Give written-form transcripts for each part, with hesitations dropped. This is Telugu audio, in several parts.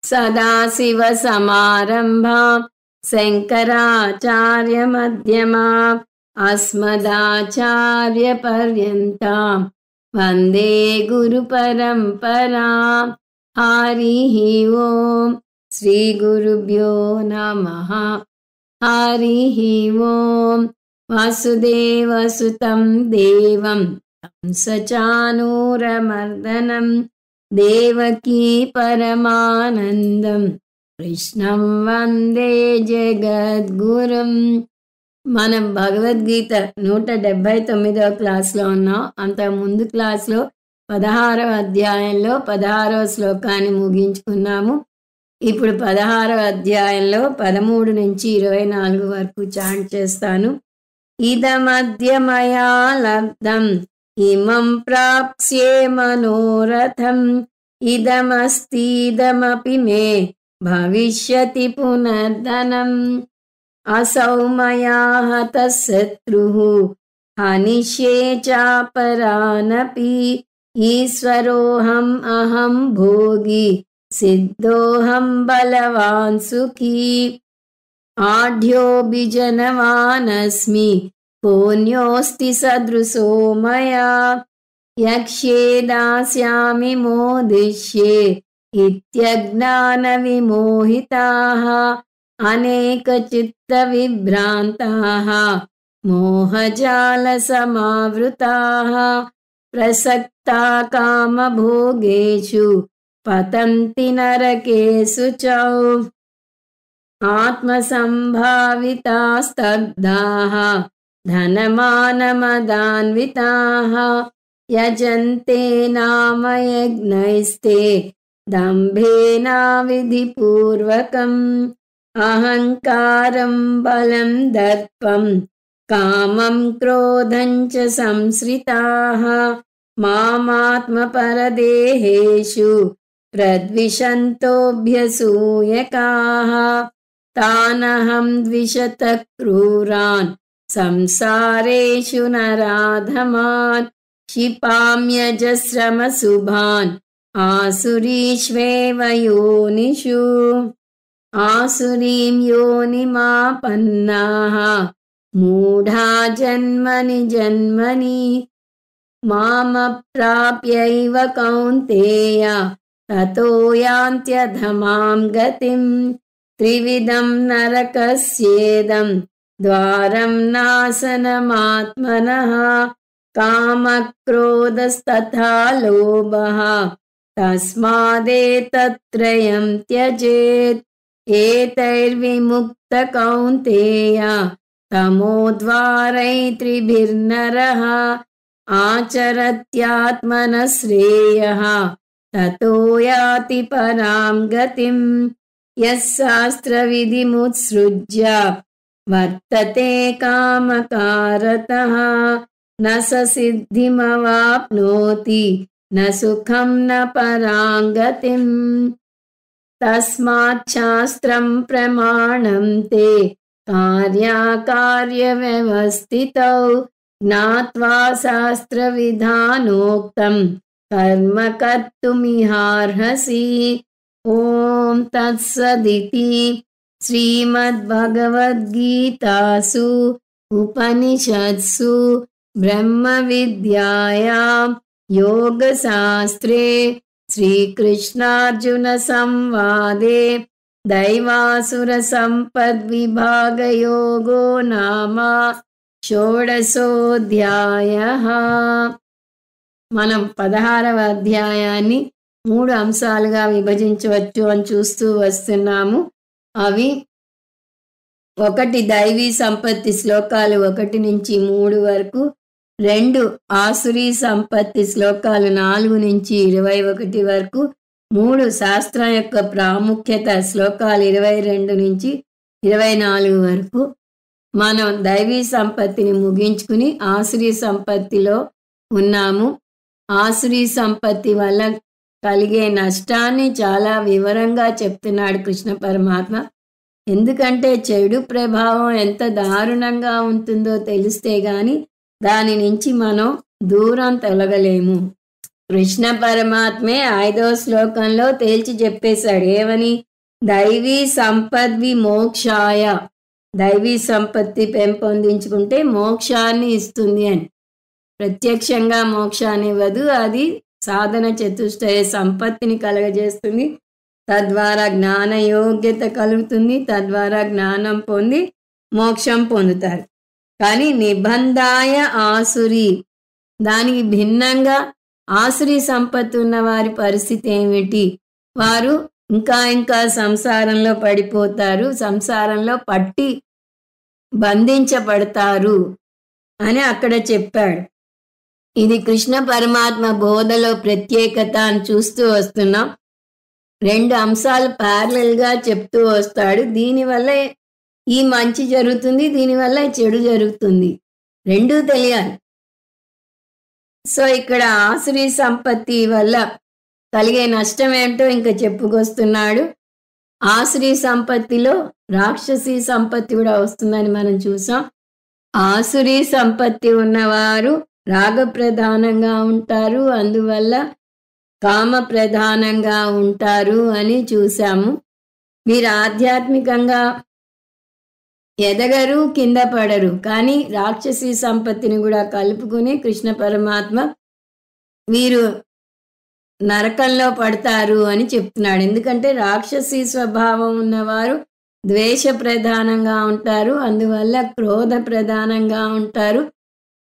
सदाशिवसमारम्भां शङ्कराचार्यमध्यमाम् अस्मदाचार्यपर्यन्तां वन्दे गुरुपरम्पराम्। हरिः ओम्। श्रीगुरुभ्यो नमः। हरिः ओम्। वासुदेवसुतं देवं कंसचाणूरमर्दनं देवकी परमानन्दं कृष्णं వందే జగద్గురుం। మనం భగవద్గీత 179వ క్లాస్లో ఉన్నాం. అంత ముందు క్లాస్లో 16వ అధ్యాయంలో 16వ శ్లోకాన్ని ముగించుకున్నాము. ఇప్పుడు 16వ అధ్యాయంలో 13 నుంచి 24 వరకు చాంట్ చేస్తాను. ఇదమద్య మయా లబ్ధం ఇమం ప్రాప్స్యే మనోరథం ఇదమస్తిదమపి మే భవిష్యతి పునర్ధనం అసౌ మయా హతః శత్రుః హనిష్యే చాపరానపి ఈశ్వరోహం అహం భోగి సిద్ధోహం బలవాన్ సుఖీ ఆఢ్యోభిజనవానస్మి కోన్యోస్తి సదృశో మయా యక్ష్యే దాస్యామి మోదిష్యే ఇత్యజ్ఞాన విమోహితాః అనేక చిత్త విభ్రాంతాః మోహజాల సమావృతాః ప్రసక్తా కామభోగేషు పతంతి నరకేషు చ ఆత్మసంభావితాస్తబ్ధాః ధనమానమదాన్వితాః యజంతే నామ యజ్ఞైస్తే దంభేనావిధిపూర్వకం అహంకారం బలం దర్పం కామం క్రోధం చ సంశ్రితాః మామాత్మపరదేహేషు ప్రద్విషంతోభ్యసూయకాః తానహం ద్విషతః క్రూరాన్ సంసారేషు నరాధమాన్ క్షిపామ్యజస్రమశుభాన్ ఆసురీష్వేవ యోనిషు ఆసురీం యోనిమాపన్నాః మూఢా జన్మని జన్మని మామప్రాప్యైవ కౌంతేయ తతో యాంత్యధమాం గతిం త్రివిధం నరకస్యేదం ద్వారం నాశనమాత్మనః కామక్రోధస్తథా లోభః తస్మాదేతత్త్రయం త్యజేత్ ఏతైర్విముక్త కౌంతేయ తమోద్వారైత్రిభిర్నరః ఆచరత్యాత్మనః శ్రేయః తతో యాతి పరాం గతిం యశాస్త్రవిధిముత్సృజ్య వర్తతే కామకారతః న స సిద్ధిమవాప్నోతి న సుఖం న పరాం గతిం తస్మాత్ శాస్త్రం ప్రమాణం తే కార్యాకార్యవ్యవస్థితౌ జ్ఞాత్వా శాస్త్రవిధానోక్తం కర్మ కర్తుమిహార్హసి. ఓం తత్సదితి. శ్రీమద్భగవద్గీతాసు ఉపనిషత్సు బ్రహ్మ విద్యాయాం యోగశాస్త్రే శ్రీకృష్ణార్జున సంవాదే దైవాసుర సంపద్విభాగయోగో నామ షోడశోऽధ్యాయః. మనం 16వ అధ్యాయాన్ని 3 అంశాలుగా విభజించవచ్చు అని చూస్తూ వస్తున్నాము. అవి 1 దైవీ సంపత్తి శ్లోకాలు 1 నుంచి 3 వరకు, 2 ఆసురీ సంపత్తి శ్లోకాలు 4 నుంచి 21 వరకు, 3 శాస్త్రం యొక్క ప్రాముఖ్యత శ్లోకాలు 22 నుంచి 24 వరకు. మనం దైవీ సంపత్తిని ముగించుకుని ఆసురీ సంపత్తిలో ఉన్నాము. ఆసురీ సంపత్తి వల్ల కలిగే నష్టాన్ని చాలా వివరంగా చెప్తున్నాడు కృష్ణ పరమాత్మ. ఎందుకంటే చెడు ప్రభావం ఎంత దారుణంగా ఉంటుందో తెలిస్తే గాని దాని నుంచి మనం దూరం తొలగలేము. కృష్ణ పరమాత్మే 5వ శ్లోకంలో తేల్చి చెప్పేశాడు. ఏమని? దైవీ సంపద్వి మోక్షాయ, దైవీ సంపత్తి పెంపొందించుకుంటే మోక్షాన్ని ఇస్తుంది అని. ప్రత్యక్షంగా మోక్షాన్ని ఇవ్వదు, అది సాధన చతుష్టయ సంపత్తిని కలగజేస్తుంది. తద్వారా జ్ఞాన యోగ్యత కలుగుతుంది, తద్వారా జ్ఞానం పొంది మోక్షం పొందుతారు. కానీ నిబంధాయ ఆసురి, దానికి భిన్నంగా ఆసురి సంపత్తి ఉన్న వారి పరిస్థితి ఏమిటి? వారు ఇంకా సంసారంలో పడిపోతారు, సంసారంలో పట్టి బంధించబడతారు అని అక్కడ చెప్పాడు. ఇది కృష్ణ పరమాత్మ బోధలో ప్రత్యేకత అని చూస్తూ వస్తున్నాం. 2 అంశాలు ప్యారలల్గా చెప్తూ వస్తాడు. దీనివల్ల ఈ మంచి జరుగుతుంది, దీనివల్ల చెడు జరుగుతుంది, రెండూ తెలియాలి. సో ఇక్కడ ఆసురీ సంపత్తి వల్ల కలిగే నష్టం ఏంటో ఇంకా చెప్పుకొస్తున్నాడు. ఆసురీ సంపత్తిలో రాక్షసీ సంపత్తి కూడా వస్తుందని మనం చూసాం. ఆసురీ సంపత్తి ఉన్నవారు రాగప్రధానంగా ఉంటారు, అందువల్ల కామ ప్రధానంగా ఉంటారు అని చూసాము. వీరు ఆధ్యాత్మికంగా ఎదగరు, కింద పడరు. కానీ రాక్షసీ సంపత్తిని కూడా కలుపుకుని కృష్ణ పరమాత్మ వీరు నరకంలో పడతారు అని చెప్తున్నాడు. ఎందుకంటే రాక్షసీ స్వభావం ఉన్నవారు ద్వేష ప్రధానంగా ఉంటారు, అందువల్ల క్రోధ ప్రధానంగా ఉంటారు,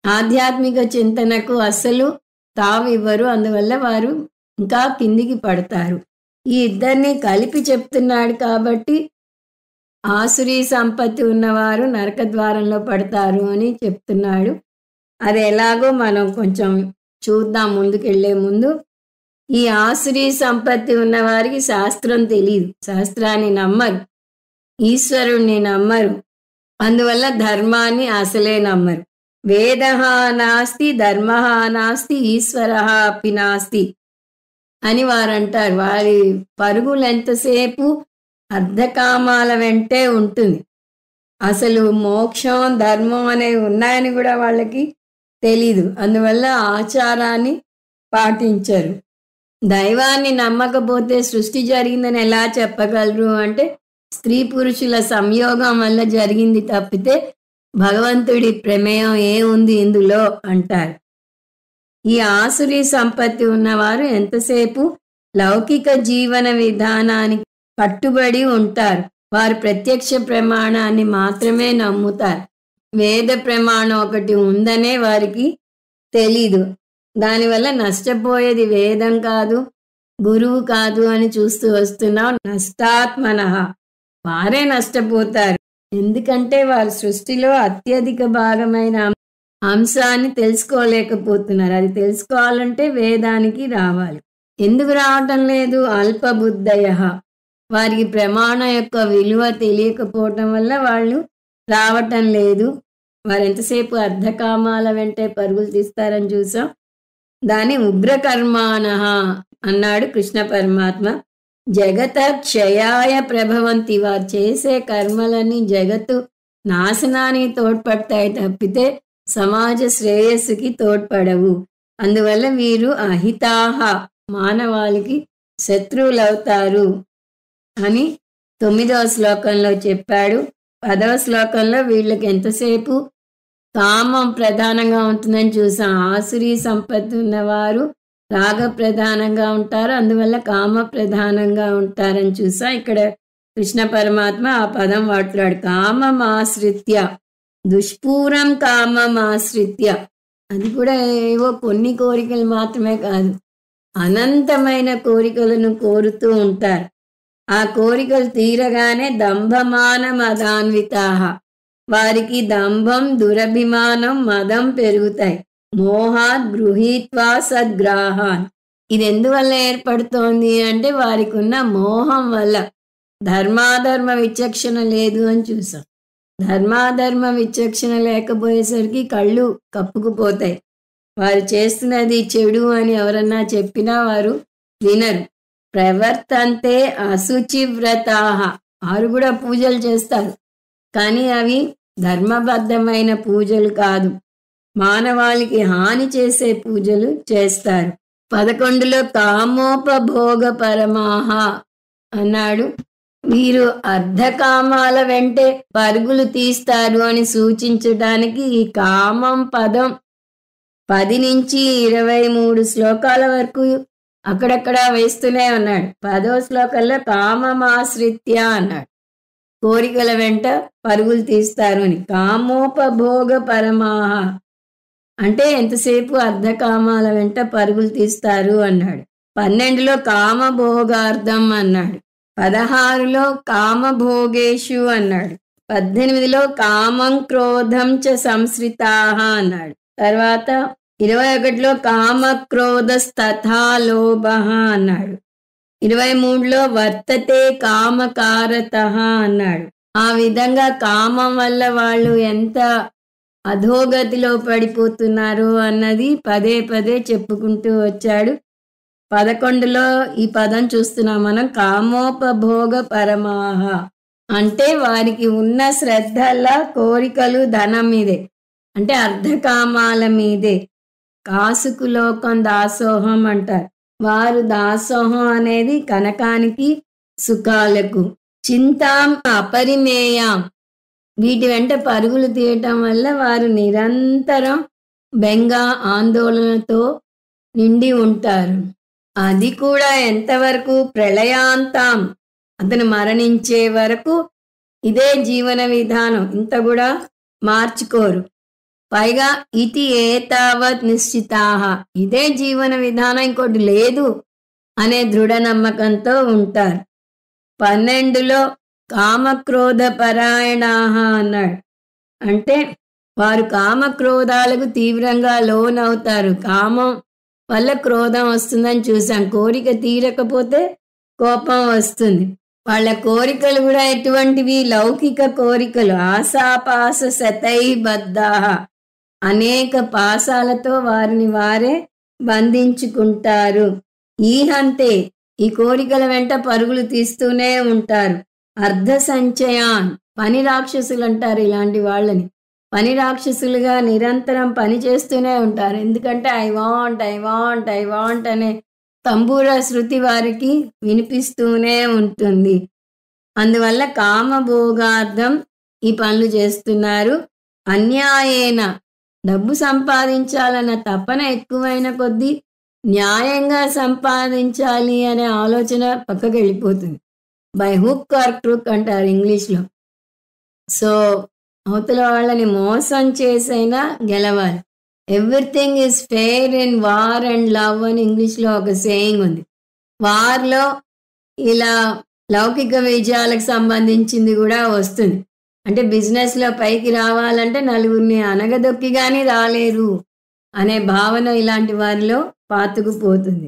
ఆధ్యాత్మిక చింతనకు అస్సలు తావివ్వరు, అందువల్ల వారు ఇంకా కిందికి పడతారు. ఈ ఇద్దరిని కలిపి చెప్తున్నాడు కాబట్టి ఆసురీ సంపత్తి ఉన్నవారు నరక ద్వారంలో పడతారు అని చెప్తున్నాడు. అది ఎలాగో మనం కొంచెం చూద్దాం ముందుకెళ్లే ముందు. ఈ ఆసురీ సంపత్తి ఉన్నవారికి శాస్త్రం తెలియదు, శాస్త్రాన్ని నమ్మరు, ఈశ్వరుణ్ణి నమ్మరు, అందువల్ల ధర్మాన్ని అసలే నమ్మరు. వేదః నాస్తి ధర్మః నాస్తి ఈశ్వరః అపి నాస్తి అని వారు అంటారు. వారి పరుగులు ఎంతసేపు అర్ధకామాల వెంటే ఉంటుంది. అసలు మోక్షం ధర్మం అనేవి ఉన్నాయని కూడా వాళ్ళకి తెలీదు, అందువల్ల ఆచారాన్ని పాటించరు. దైవాన్ని నమ్మకపోతే సృష్టి జరిగిందని ఎలా చెప్పగలరు అంటే స్త్రీ పురుషుల సంయోగం వల్ల జరిగింది తప్పితే భగవంతుడి ప్రమేయం ఏముంది ఇందులో అంటారు. ఈ ఆసురీ సంపత్తి ఉన్నవారు ఎంతసేపు లౌకిక జీవన విధానానికి కట్టుబడి ఉంటారు. వారు ప్రత్యక్ష ప్రమాణాన్ని మాత్రమే నమ్ముతారు. వేద ప్రమాణం ఒకటి ఉందనే వారికి తెలీదు. దానివల్ల నష్టపోయేది వేదం కాదు, గురువు కాదు అని చూస్తూ వస్తున్నాం. నష్టాత్మనః, వారే నష్టపోతారు. ఎందుకంటే వారు సృష్టిలో అత్యధిక భాగమైన అంశాన్ని తెలుసుకోలేకపోతున్నారు. అది తెలుసుకోవాలంటే వేదానికి రావాలి. ఎందుకు రావటం లేదు? అల్పబుద్ధయః, వారికి ప్రమాణం యొక్క విలువ తెలియకపోవటం వల్ల వాళ్ళు రావటం లేదు. వారు ఎంతసేపు అర్ధకామాల వెంటే పరుగులు తీస్తారని చూసాం. దాని ఉగ్రకర్మాణః అన్నాడు కృష్ణ పరమాత్మ. జగత క్షయాయ ప్రభవంతి, వారు చేసే కర్మలన్నీ జగత్తు నాశనానికి తోడ్పడతాయి తప్పితే సమాజ శ్రేయస్సుకి తోడ్పడవు. అందువల్ల వీరు అహితాహ, మానవాళికి శత్రువులవుతారు అని 9వ శ్లోకంలో చెప్పాడు. 10వ శ్లోకంలో వీళ్ళకి ఎంతసేపు కామం ప్రధానంగా ఉంటుందని చూసాం. ఆసురీ సంపత్తి ఉన్నవారు రాగ ప్రధానంగా ఉంటారు, అందువల్ల కామ ప్రధానంగా ఉంటారని చూసా. ఇక్కడ కృష్ణ పరమాత్మ ఆ పదం వాడుతున్నాడు. కామమాశ్రిత్య, దుష్పూరం కామమాశ్రిత్య. అది కూడా ఏవో కొన్ని కోరికలు మాత్రమే కాదు, అనంతమైన కోరికలను కోరుతూ ఉంటారు. ఆ కోరికలు తీరగానే దంభమాన మదాన్వితాహ, వారికి దంభం, దురభిమానం, మదం పెరుగుతాయి. మోహాత్ గృహీత్వా సద్గ్రాహాన్, ఇది ఎందువల్ల ఏర్పడుతోంది అంటే వారికి ఉన్న మోహం వల్ల. ధర్మాధర్మ విచక్షణ లేదు అని చూసాం. ధర్మాధర్మ విచక్షణ లేకపోయేసరికి కళ్ళు కప్పుకుపోతాయి. వారు చేస్తున్నది చెడు అని ఎవరన్నా చెప్పినా వారు వినరు. ప్రవర్తంతే అశుచివ్రతాహ, వారు కూడా పూజలు చేస్తారు, కానీ అవి ధర్మబద్ధమైన పూజలు కాదు, మానవాళికి హాని చేసే పూజలు చేస్తారు. 11లో కామోపభోగ పరమాహ అన్నాడు. వీరు అర్ధకామాల వెంటే పరుగులు తీస్తారు అని సూచించడానికి ఈ కామం పదం 10 నుంచి 23 శ్లోకాల వరకు అక్కడక్కడ వేస్తూనే ఉన్నాడు. 10వ శ్లోకంలో కామమాశ్రిత్య అన్నాడు, కోరికల వెంట పరుగులు తీస్తారు అని. కామోపభోగ పరమాహ అంటే ఎంతసేపు అర్ధకామాల వెంట పరుగులు తీస్తారు అన్నాడు. 12లో కామభోగార్థం అన్నాడు. 16లో కామభోగేషు అన్నాడు. 18లో కామం క్రోధం చ సంశ్రితాః అన్నాడు. తర్వాత 21లో కామక్రోధస్తథా లోభః అన్నాడు. 23లో వర్తతే కామకారతః అన్నాడు. ఆ విధంగా కామం వల్ల వాళ్ళు ఎంత అధోగతిలో పడిపోతున్నారు అన్నది పదే పదే చెప్పుకుంటూ వచ్చాడు. 11లో ఈ పదం చూస్తున్నాం మనం, కామోపభోగ పరమాహ అంటే వారికి ఉన్న శ్రద్ధల్లా కోరికలు ధనం మీదే, అంటే అర్ధకామాల మీదే. కాసుకు లోకం దాసోహం అంటారు. వారు దాసోహం అనేది కనకానికి సుఖాలకు. చింతాం అపరిమేయాం వీటి వెంట పరుగులు తీయటం వల్ల వారు నిరంతరం బెంగ ఆందోళనతో నిండి ఉంటారు. అది కూడా ఎంతవరకు, ప్రళయాంతాం అతను మరణించే వరకు ఇదే జీవన విధానం, ఇంత కూడా మార్చుకోరు. పైగా ఇతి ఏతావత్ నిశ్చితాహ ఇదే జీవన విధానం, ఇంకోటి లేదు అనే దృఢ నమ్మకంతో ఉంటారు. 12లో కామక్రోధ పరాయణాహ అన్నాడు. అంటే వారు కామక్రోధాలకు తీవ్రంగా లోనవుతారు. కామం వల్ల క్రోధం వస్తుందని చూసాం. కోరిక తీరకపోతే కోపం వస్తుంది. వాళ్ళ కోరికలు కూడా ఎటువంటివి, లౌకిక కోరికలు. ఆశాపాస శతై బద్ధాః అనేక పాశాలతో వారిని వారే బంధించుకుంటారు. ఈహంతే ఈ కోరికల వెంట పరుగులు తీస్తూనే ఉంటారు. అర్ధ సంచయాన్ పని రాక్షసులు అంటారు ఇలాంటి వాళ్ళని. పని రాక్షసులుగా నిరంతరం పని చేస్తూనే ఉంటారు. ఎందుకంటే ఐ వాంట్ అనే తంబూర శృతి వారికి వినిపిస్తూనే ఉంటుంది. అందువల్ల కామభోగార్థం ఈ పనులు చేస్తున్నారు. అన్యాయేన డబ్బు సంపాదించాలన్న తపన ఎక్కువైన కొద్దీ న్యాయంగా సంపాదించాలి అనే ఆలోచన పక్కకి వెళ్ళిపోతుంది. బై హుక్ ఆర్ క్రూక్ అంటారు ఇంగ్లీష్లో. సో అవతల వాళ్ళని మోసం చేసైనా గెలవాలి. Everything is fair in war and love అని ఇంగ్లీష్లో ఒక సేయింగ్ ఉంది. వార్లో ఇలా లౌకిక విజయాలకు సంబంధించింది కూడా వస్తుంది. అంటే బిజినెస్లో పైకి రావాలంటే నలుగురిని అనగదొక్కి కానీ రాలేరు అనే భావన ఇలాంటి వారిలో పాతుకుపోతుంది.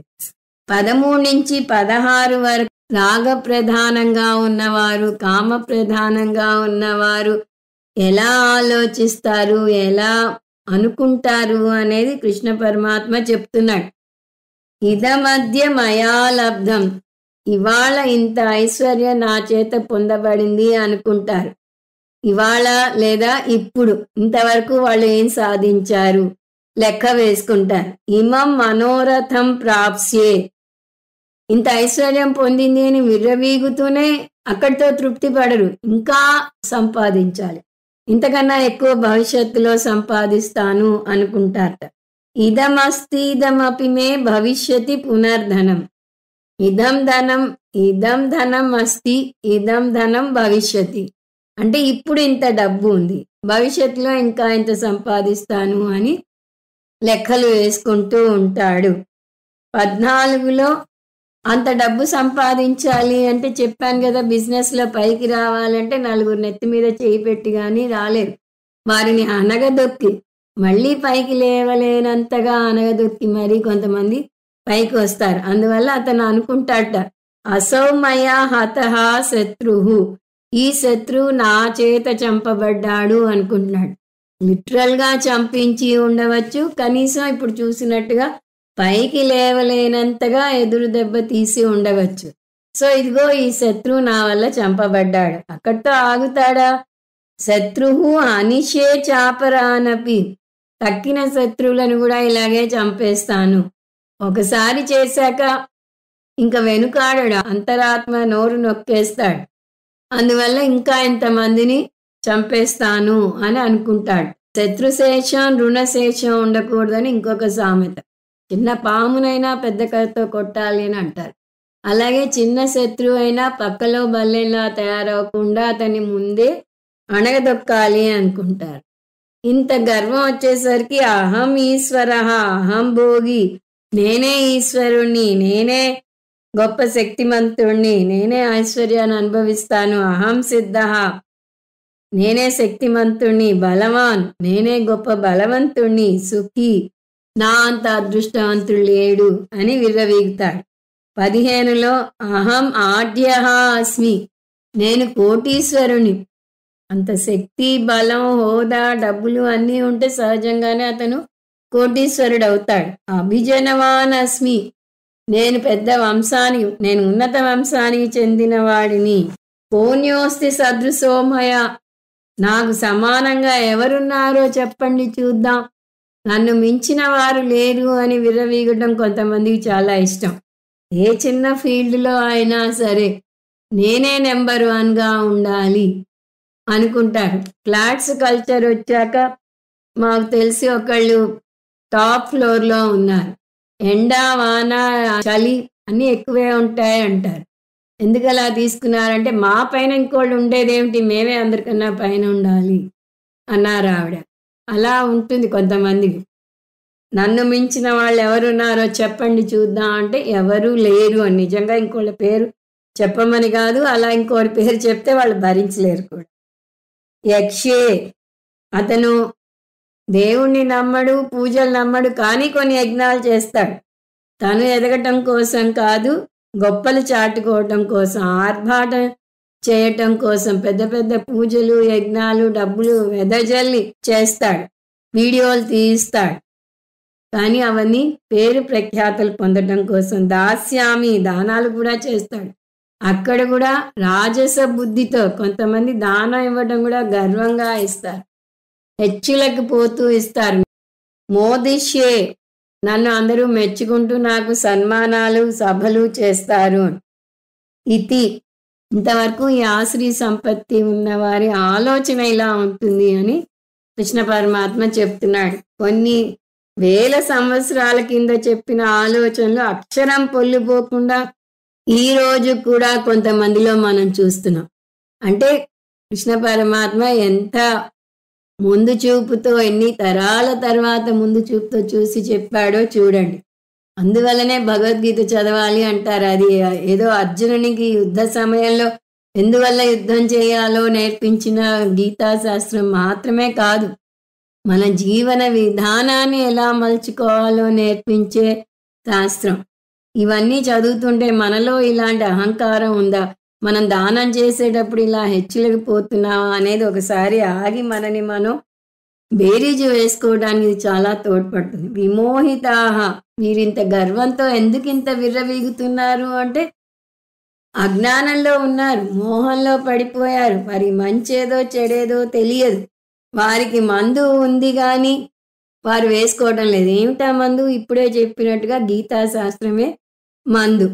13 నుంచి 16 వరకు రాగ ప్రధానంగా ఉన్నవారు, కామ ప్రధానంగా ఉన్నవారు ఎలా ఆలోచిస్తారు, ఎలా అనుకుంటారు అనేది కృష్ణ పరమాత్మ చెప్తున్నాడు. ఇదమధ్య మయా లబ్ధం ఇవాళ ఇంత ఐశ్వర్యం నా చేత పొందబడింది అనుకుంటారు. ఇవాళ లేదా ఇప్పుడు ఇంతవరకు వాళ్ళు ఏం సాధించారు లెక్క వేసుకుంటారు. ఇమం మనోరథం ప్రాప్స్యే ఇంత ఐశ్వర్యం పొందింది అని విర్రవీగుతూనే అక్కడితో తృప్తి పడరు, ఇంకా సంపాదించాలి, ఇంతకన్నా ఎక్కువ భవిష్యత్తులో సంపాదిస్తాను అనుకుంటారట. ఇదమస్తి ఇదమపి మే భవిష్యతి పునర్ధనం ఇదం ధనం అస్తి ఇదం ధనం భవిష్యతి అంటే ఇప్పుడు ఇంత డబ్బు ఉంది, భవిష్యత్తులో ఇంకా ఇంత సంపాదిస్తాను అని లెక్కలు వేసుకుంటూ ఉంటాడు. 14లో అంత డబ్బు సంపాదించాలి అంటే చెప్పాను కదా, బిజినెస్లో పైకి రావాలంటే నలుగురు నెత్తి మీద చేయి పెట్టి కానీ రాలేరు. వారిని అనగదొక్కి మళ్ళీ పైకి లేవలేనంతగా అనగదొక్కి మరీ కొంతమంది పైకి వస్తారు. అందువల్ల అతను అనుకుంటాట, అసౌమయ హతః శత్రుహు ఈ శత్రువు నా చేత చంపబడ్డాడు అనుకుంటున్నాడు. లిటరల్గా చంపించి ఉండవచ్చు, కనీసం ఇప్పుడు చూసినట్టుగా పైకి లేవలేనంతగా ఎదురు దెబ్బ తీసి ఉండవచ్చు. సో ఇదిగో ఈ శత్రువు నా వల్ల చంపబడ్డాడు. అక్కడితో ఆగుతాడా? శత్రువు అనిషే చాపరానపి తక్కిన శత్రువులను కూడా ఇలాగే చంపేస్తాను ఒకసారి చేశాక ఇంక వెనుకాడడు. అంతరాత్మ నోరు నొక్కేస్తాడు. అందువల్ల ఇంకా ఇంతమందిని చంపేస్తాను అని అనుకుంటాడు. శత్రుశేషం రుణశేషం ఉండకూడదని ఇంకొక సామెత. చిన్న పామునైనా పెద్ద కత్తితో కొట్టాలి అని అంటారు. అలాగే చిన్న శత్రువు అయినా పక్కలో బల్లెలా తయారవకుండా అతన్ని ముందే అణగదొక్కాలి అనుకుంటారు. ఇంత గర్వం వచ్చేసరికి అహం ఈశ్వర, అహం భోగి, నేనే ఈశ్వరుణ్ణి, నేనే గొప్ప శక్తిమంతుణ్ణి, నేనే ఐశ్వర్యాన్ని అనుభవిస్తాను, అహం సిద్ధ, నేనే శక్తిమంతుణ్ణి, బలవాన్, నేనే గొప్ప బలవంతుణ్ణి, సుఖి, నా అంత అదృష్టవంతుడు లేడు అని విర్రవీగుతాడు. 15లో అహం ఆఢ్య అస్మి, నేను కోటీశ్వరుని. అంత శక్తి, బలం, హోదా, డబ్బులు అన్నీ ఉంటే సహజంగానే అతను కోటీశ్వరుడు అవుతాడు. అభిజనవాన్ అస్మి, నేను పెద్ద వంశానికి, నేను ఉన్నత వంశానికి చెందిన వాడిని. కోన్యోస్తి సదృశోమయ, నాకు సమానంగా ఎవరున్నారో చెప్పండి చూద్దాం, నన్ను మించిన వారు లేరు అని విర్రవీగడం కొంతమందికి చాలా ఇష్టం. ఏ చిన్న ఫీల్డ్లో అయినా సరే నేనే నెంబర్ 1గా ఉండాలి అనుకుంటారు. ఫ్లాట్స్ కల్చర్ వచ్చాక మాకు తెలిసి ఒకళ్ళు టాప్ ఫ్లోర్లో ఉన్నారు. ఎండ, వాన, చలి అన్నీ ఎక్కువే ఉంటాయి అంటారు. ఎందుకు అలా తీసుకున్నారంటే మా పైన ఇంకోళ్ళు ఉండేదేమిటి, మేమే అందరికన్నా పైన ఉండాలి అన్నారు ఆవిడ. అలా ఉంటుంది కొంతమందికి. నన్ను మించిన వాళ్ళు ఎవరున్నారో చెప్పండి చూద్దాం అంటే ఎవరూ లేరు అని. నిజంగా ఇంకోళ్ళ పేరు చెప్పమని కాదు, అలా ఇంకోటి పేరు చెప్తే వాళ్ళు భరించలేరు కూడా. యక్షే, అతను దేవుణ్ణి నమ్మడు, పూజలు నమ్మడు, కానీ కొన్ని యజ్ఞాలు చేస్తాడు. తను ఎదగటం కోసం కాదు, గొప్పలు చాటుకోవటం కోసం, ఆర్భాటం చేయటం కోసం పెద్ద పెద్ద పూజలు, యజ్ఞాలు, డబ్బులు వెదజల్లి చేస్తాడు, వీడియోలు తీస్తాడు. కానీ అవన్నీ పేరు ప్రఖ్యాతలు పొందడం కోసం. దాస్యామి, దానాలు కూడా చేస్తాడు. అక్కడ కూడా రాజస బుద్ధితో కొంతమంది దానం ఇవ్వడం కూడా గర్వంగా ఇస్తారు, హెచ్చులకు పోతూ ఇస్తారు. మోదిష్యే, నన్ను అందరూ మెచ్చుకుంటూ నాకు సన్మానాలు, సభలు చేస్తారు. ఇది ఇంతవరకు ఈ ఆశ్రీ సంపత్తి ఉన్న వారి ఆలోచన ఇలా ఉంటుంది అని కృష్ణ పరమాత్మ చెప్తున్నాడు. కొన్ని వేల సంవత్సరాల కింద చెప్పిన ఆలోచనలు అక్షరం పొల్లిపోకుండా ఈ రోజు కూడా కొంతమందిలో మనం చూస్తున్నాం. అంటే కృష్ణ పరమాత్మ ఎంత ముందు చూపుతో, ఎన్ని తరాల తర్వాత ముందు చూపుతో చూసి చెప్పాడో చూడండి. అందువల్లనే భగవద్గీత చదవాలి అంటారు. అది ఏదో అర్జునునికి యుద్ధ సమయంలో ఎందువల్ల యుద్ధం చేయాలో నేర్పించిన గీతా శాస్త్రం మాత్రమే కాదు, మన జీవన విధానాన్ని ఎలా మలుచుకోవాలో నేర్పించే శాస్త్రం. ఇవన్నీ చదువుతుంటే మనలో ఇలాంటి అహంకారం ఉందా, మనం దానం చేసేటప్పుడు ఇలా హెచ్చులకు పోతున్నావా అనేది ఒకసారి ఆగి మనని మనం బేరీజు వేసుకోవడానికి చాలా తోడ్పడుతుంది. విమోహితాహ, మీరింత గర్వంతో ఎందుకు ఇంత విర్రవీగుతున్నారు అంటే అజ్ఞానంలో ఉన్నారు, మోహంలో పడిపోయారు. మరి మంచేదో చెడేదో తెలియదు. వారికి మందు ఉంది కానీ వారు వేసుకోవడం లేదు. ఏమిటా మందు? ఇప్పుడే చెప్పినట్టుగా గీతా శాస్త్రమే మందు.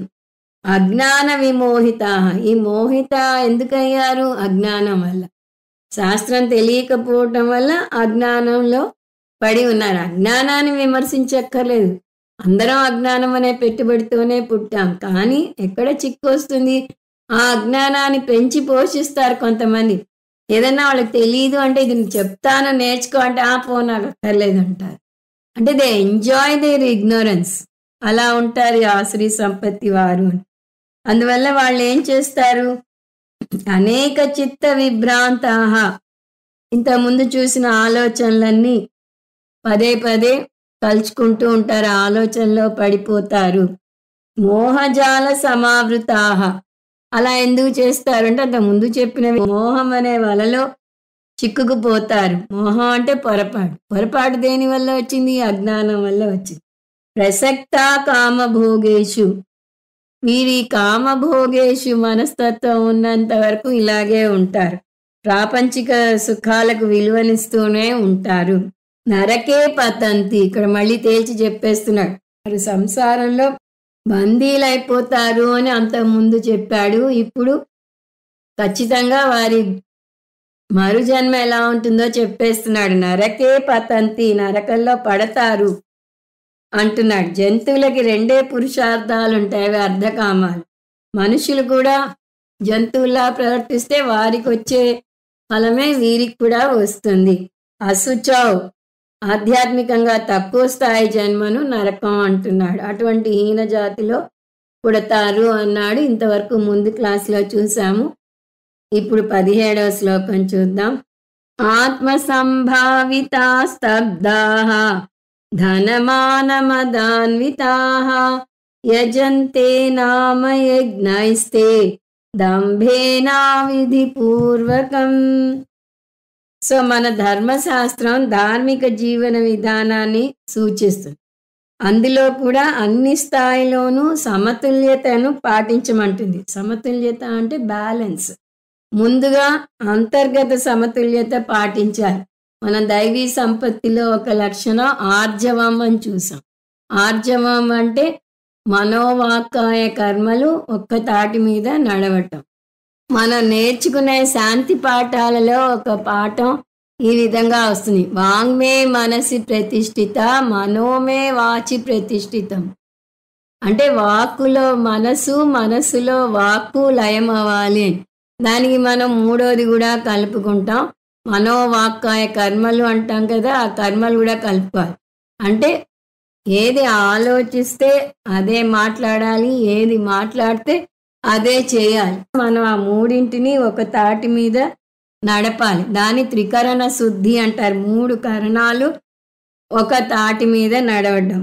అజ్ఞాన విమోహిత, ఈ మోహిత ఎందుకయ్యారు? అజ్ఞానం వల్ల. శాస్త్రం తెలియకపోవటం వల్ల అజ్ఞానంలో పడి ఉన్నారు. అజ్ఞానాన్ని విమర్శించక్కర్లేదు, అందరం అజ్ఞానం అనే పెట్టుబడితోనే పుట్టాం. కానీ ఎక్కడ చిక్కు వస్తుంది? ఆ అజ్ఞానాన్ని పెంచి పోషిస్తారు కొంతమంది. ఏదన్నా వాళ్ళకి తెలియదు అంటే ఇది చెప్తాను నేర్చుకో అంటే పో నాకు అక్కర్లేదు అంటారు. అంటే దే ఎంజాయ్ దేర్ ఇగ్నోరెన్స్. అలా ఉంటారు ఆశ్రీ సంపత్తి వారు. అందువల్ల వాళ్ళు ఏం చేస్తారు? అనేక చిత్త విభ్రాంతాహ, ఇంతకుముందు చూసిన ఆలోచనలన్నీ పదే పదే తలుచుకుంటూ ఉంటారు, ఆలోచనలో పడిపోతారు. మోహజాల సమావృతాహ, అలా ఎందుకు చేస్తారు అంటే అంత ముందు చెప్పినవి మోహం అనే వలలో చిక్కుకుపోతారు. మోహం అంటే పొరపాటు. పొరపాటు దేని వల్ల వచ్చింది? అజ్ఞానం వల్ల వచ్చింది. ప్రసక్త కామభోగేషు, వీరి కామభోగేషు మనస్తత్వం ఉన్నంత వరకు ఇలాగే ఉంటారు. ప్రాపంచిక సుఖాలకు విలువనిస్తూనే ఉంటారు. నరకే పతంతి, ఇక్కడ మళ్ళీ తేల్చి చెప్పేస్తున్నాడు. వారు సంసారంలో బందీలైపోతారు అని అంతకుముందు చెప్పాడు. ఇప్పుడు ఖచ్చితంగా వారి మరుజన్మ ఎలా ఉంటుందో చెప్పేస్తున్నాడు. నరకే పతంతి, నరకంలో పడతారు అంటున్నాడు. జంతువులకి రెండే పురుషార్థాలు ఉంటాయి, అవి అర్ధకామాలు. మనుషులు కూడా జంతువులా ప్రవర్తిస్తే వారికి వచ్చే ఫలమే వీరికి కూడా వస్తుంది. అశుచౌ, ఆధ్యాత్మికంగా తక్కువ స్థాయి జన్మను నరకం అంటున్నాడు. అటువంటి హీన జాతిలో పుడతారు అన్నాడు. ఇంతవరకు ముందు క్లాసులో చూసాము. ఇప్పుడు 17వ శ్లోకం చూద్దాం. ఆత్మ సంభావితా స్తబ్దాః ధనమానమదాన్వితాః యజంతే నామ యజ్ఞైస్తే దంభేనా విధిపూర్వకం. సో మన ధర్మశాస్త్రం ధార్మిక జీవన విధానాన్ని సూచిస్తుంది. అందులో కూడా అన్ని స్థాయిలోనూ సమతుల్యతను పాటించమంటుంది. సమతుల్యత అంటే బ్యాలెన్స్. ముందుగా అంతర్గత సమతుల్యత పాటించాలి. మన దైవీ సంపత్తిలో ఒక లక్షణం ఆర్జవం అని చూసాం. ఆర్జవం అంటే మనోవాక్కాయ కర్మలు ఒక్క తాటి మీద నడవటం. మనం నేర్చుకునే శాంతి పాఠాలలో ఒక పాఠం ఈ విధంగా వస్తుంది. వాంగ్మే మనసి ప్రతిష్ఠిత, మనోమే వాచి ప్రతిష్ఠితం. అంటే వాక్కులో మనసు, మనసులో వాక్కు లయం అవ్వాలి. దానికి మనం మూడోది కూడా కలుపుకుంటాం. మనోవాక్కాయ కర్మలు అంటాం కదా, ఆ కర్మలు కూడా కలుపుకోవాలి. అంటే ఏది ఆలోచిస్తే అదే మాట్లాడాలి, ఏది మాట్లాడితే అదే చేయాలి. మనం ఆ మూడింటిని ఒక తాటి మీద నడపాలి. దాని త్రికరణ శుద్ధి అంటారు. 3 కరణాలు ఒక తాటి మీద నడవడం.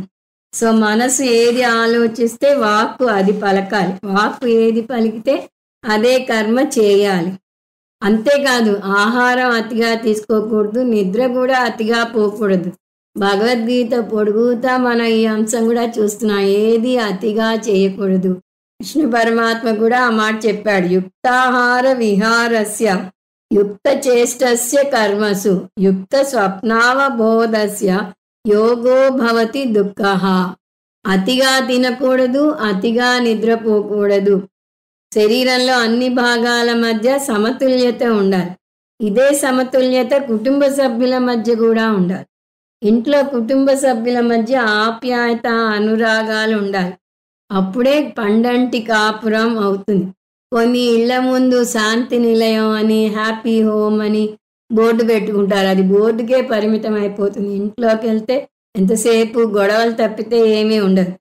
సో మనసు ఏది ఆలోచిస్తే వాక్కు అది పలకాలి, వాక్కు ఏది పలికితే అదే కర్మ చేయాలి. అంతేకాదు ఆహారం అతిగా తీసుకోకూడదు, నిద్ర కూడా అతిగా పోకూడదు. భగవద్గీత పొడుగుతా మనం ఈ అంశం కూడా చూస్తున్నాం. ఏది అతిగా చేయకూడదు. కృష్ణ పరమాత్మ కూడా ఆ మాట చెప్పాడు. యుక్తాహార విహారస్య యుక్త చేష్టస్య కర్మసు యుక్త స్వప్నావబోధస్య యోగో భవతి దుఃఖః. అతిగా తినకూడదు, అతిగా నిద్రపోకూడదు. శరీరంలో అన్ని భాగాల మధ్య సమతుల్యత ఉండాలి. ఇదే సమతుల్యత కుటుంబ సభ్యుల మధ్య కూడా ఉండాలి. ఇంట్లో కుటుంబ సభ్యుల మధ్య ఆప్యాయత, అనురాగాలు ఉండాలి. అప్పుడే పండంటి కాపురం అవుతుంది. కొన్ని ఇళ్ల ముందు శాంతి నిలయం అని, హ్యాపీ హోమ్ అని బోర్డు పెట్టుకుంటారు. అది బోర్డుకే పరిమితం అయిపోతుంది. ఇంట్లోకి వెళ్తే ఎంతసేపు గొడవలు తప్పితే ఏమీ ఉండదు.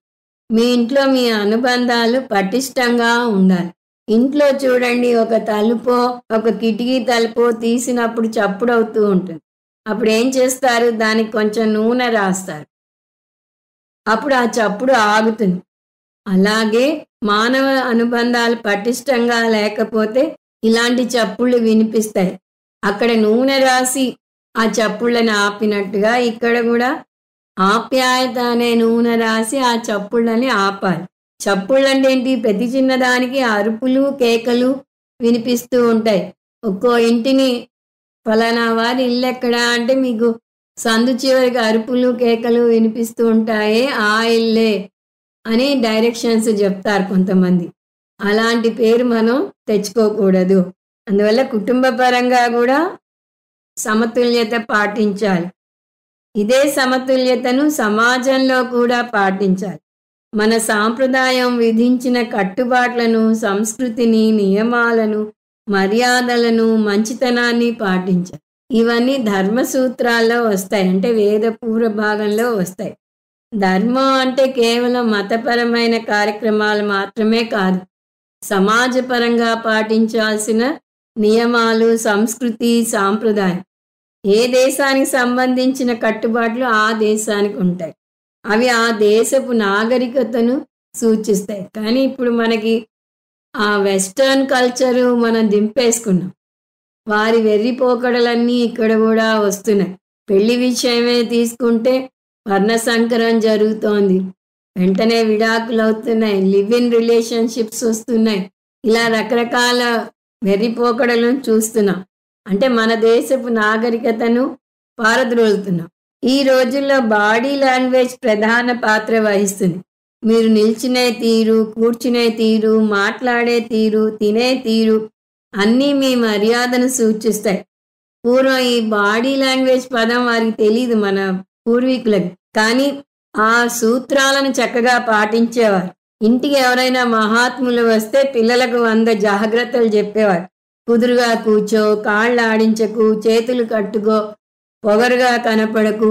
మీ ఇంట్లో మీ అనుబంధాలు పటిష్టంగా ఉండాలి. ఇంట్లో చూడండి, ఒక తలుపో ఒక కిటికీ తలుపో తీసినప్పుడు చప్పుడు అవుతూ ఉంటుంది. అప్పుడు ఏం చేస్తారు? దానికి కొంచెం నూనె రాస్తారు. అప్పుడు ఆ చప్పుడు ఆగుతుంది. అలాగే మానవ అనుబంధాలు పటిష్టంగా లేకపోతే ఇలాంటి చప్పుళ్ళు వినిపిస్తాయి. అక్కడ నూనె రాసి ఆ చప్పుళ్ళని ఆపినట్టుగా ఇక్కడ కూడా ఆప్యాయత అనే నూనె రాసి ఆ చప్పుళ్ళని ఆపాలి. చప్పుళ్ళు అంటే ఏంటి? ప్రతి చిన్నదానికి అరుపులు, కేకలు వినిపిస్తూ ఉంటాయి. ఒక్కో ఇంటిని ఫలానా వారి ఇల్లు ఎక్కడా అంటే మీకు సందు చివరికి అరుపులు, కేకలు వినిపిస్తూ ఉంటాయి. ఆ ఇల్లే అని డైరెక్షన్స్ చెప్తారు కొంతమంది. అలాంటి పేరు మనం తెచ్చుకోకూడదు. అందువల్ల కుటుంబ పరంగా కూడా సమతుల్యత పాటించాలి. ఇదే సమతుల్యతను సమాజంలో కూడా పాటించాలి. మన సాంప్రదాయం విధించిన కట్టుబాట్లను, సంస్కృతిని, నియమాలను, మర్యాదలను, మంచితనాన్ని పాటించాలి. ఇవన్నీ ధర్మ సూత్రాల్లో వస్తాయి, అంటే వేద పూర్వ భాగంలో వస్తాయి. ధర్మం అంటే కేవలం మతపరమైన కార్యక్రమాలు మాత్రమే కాదు, సమాజపరంగా పాటించాల్సిన నియమాలు, సంస్కృతి, సాంప్రదాయం. ఏ దేశానికి సంబంధించిన కట్టుబాట్లు ఆ దేశానికి ఉంటాయి. అవి ఆ దేశపు నాగరికతను సూచిస్తాయి. కానీ ఇప్పుడు మనకి ఆ వెస్టర్న్ కల్చరు మనం దింపేసుకున్నాం. వారి వెర్రిపోకడలన్నీ ఇక్కడ కూడా వస్తున్నాయి. పెళ్లి విషయమే తీసుకుంటే వర్ణసంకరం జరుగుతోంది, వెంటనే విడాకులు అవుతున్నాయి, లివ్ ఇన్ రిలేషన్షిప్స్ వస్తున్నాయి. ఇలా రకరకాల వెర్రిపోకడలను చూస్తున్నాం. అంటే మన దేశపు నాగరికతను పారద్రోలుతున్నాం. ఈ రోజుల్లో బాడీ లాంగ్వేజ్ ప్రధాన పాత్ర వహిస్తుంది. మీరు నిల్చునే తీరు, కూర్చునే తీరు, మాట్లాడే తీరు, తినే తీరు అన్నీ మీ మర్యాదను సూచిస్తాయి. పూర్వం ఈ బాడీ లాంగ్వేజ్ పదం వారికి తెలీదు మన పూర్వీకులకి. కానీ ఆ సూత్రాలను చక్కగా పాటించేవారు. ఇంటికి ఎవరైనా మహాత్ములు వస్తే పిల్లలకు 100 జాగ్రత్తలు చెప్పేవారు. కుదురుగా కూర్చో, కాళ్ళు ఆడించకు, చేతులు కట్టుకో, పొగరుగా కనపడకు,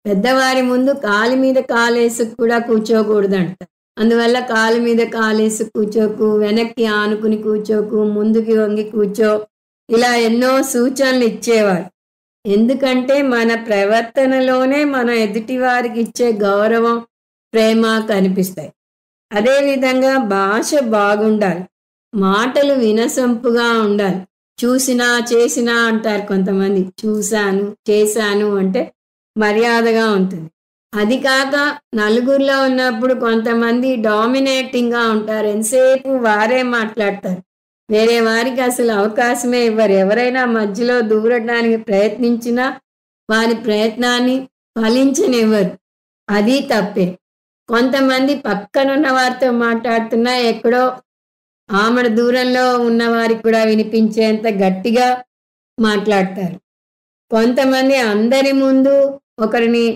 పెద్దవారి ముందు కాలు మీద కాలేసి కూడా కూర్చోకూడదంట. అందువల్ల కాలు మీద కాలేసి కూర్చోకు, వెనక్కి ఆనుకుని కూర్చోకు, ముందుకి వంగి కూర్చో, ఇలా ఎన్నో సూచనలు ఇచ్చేవారు. ఎందుకంటే మన ప్రవర్తనలోనే మన ఎదుటి వారికి ఇచ్చే గౌరవం, ప్రేమ కనిపిస్తాయి. అదేవిధంగా భాష బాగుండాలి, మాటలు వినసొంపుగా ఉండాలి. చూసినా చేసినా అంటారు కొంతమంది. చూశాను చేశాను అంటే మర్యాదగా ఉంటుంది. అది కాక నలుగురిలో ఉన్నప్పుడు కొంతమంది డామినేటింగ్గా ఉంటారు. ఎంతసేపు వారే మాట్లాడతారు, వేరే వారికి అసలు అవకాశమే ఇవ్వరు. ఎవరైనా మధ్యలో దూరడానికి ప్రయత్నించినా వారి ప్రయత్నాన్ని ఫలించనివ్వరు. అది తప్పే. కొంతమంది పక్కనున్న వారితో మాట్లాడుతున్నా ఎక్కడో ఆమడ దూరంలో ఉన్న వారికి కూడా వినిపించేంత గట్టిగా మాట్లాడతారు. కొంతమంది అందరి ముందు ఒకరిని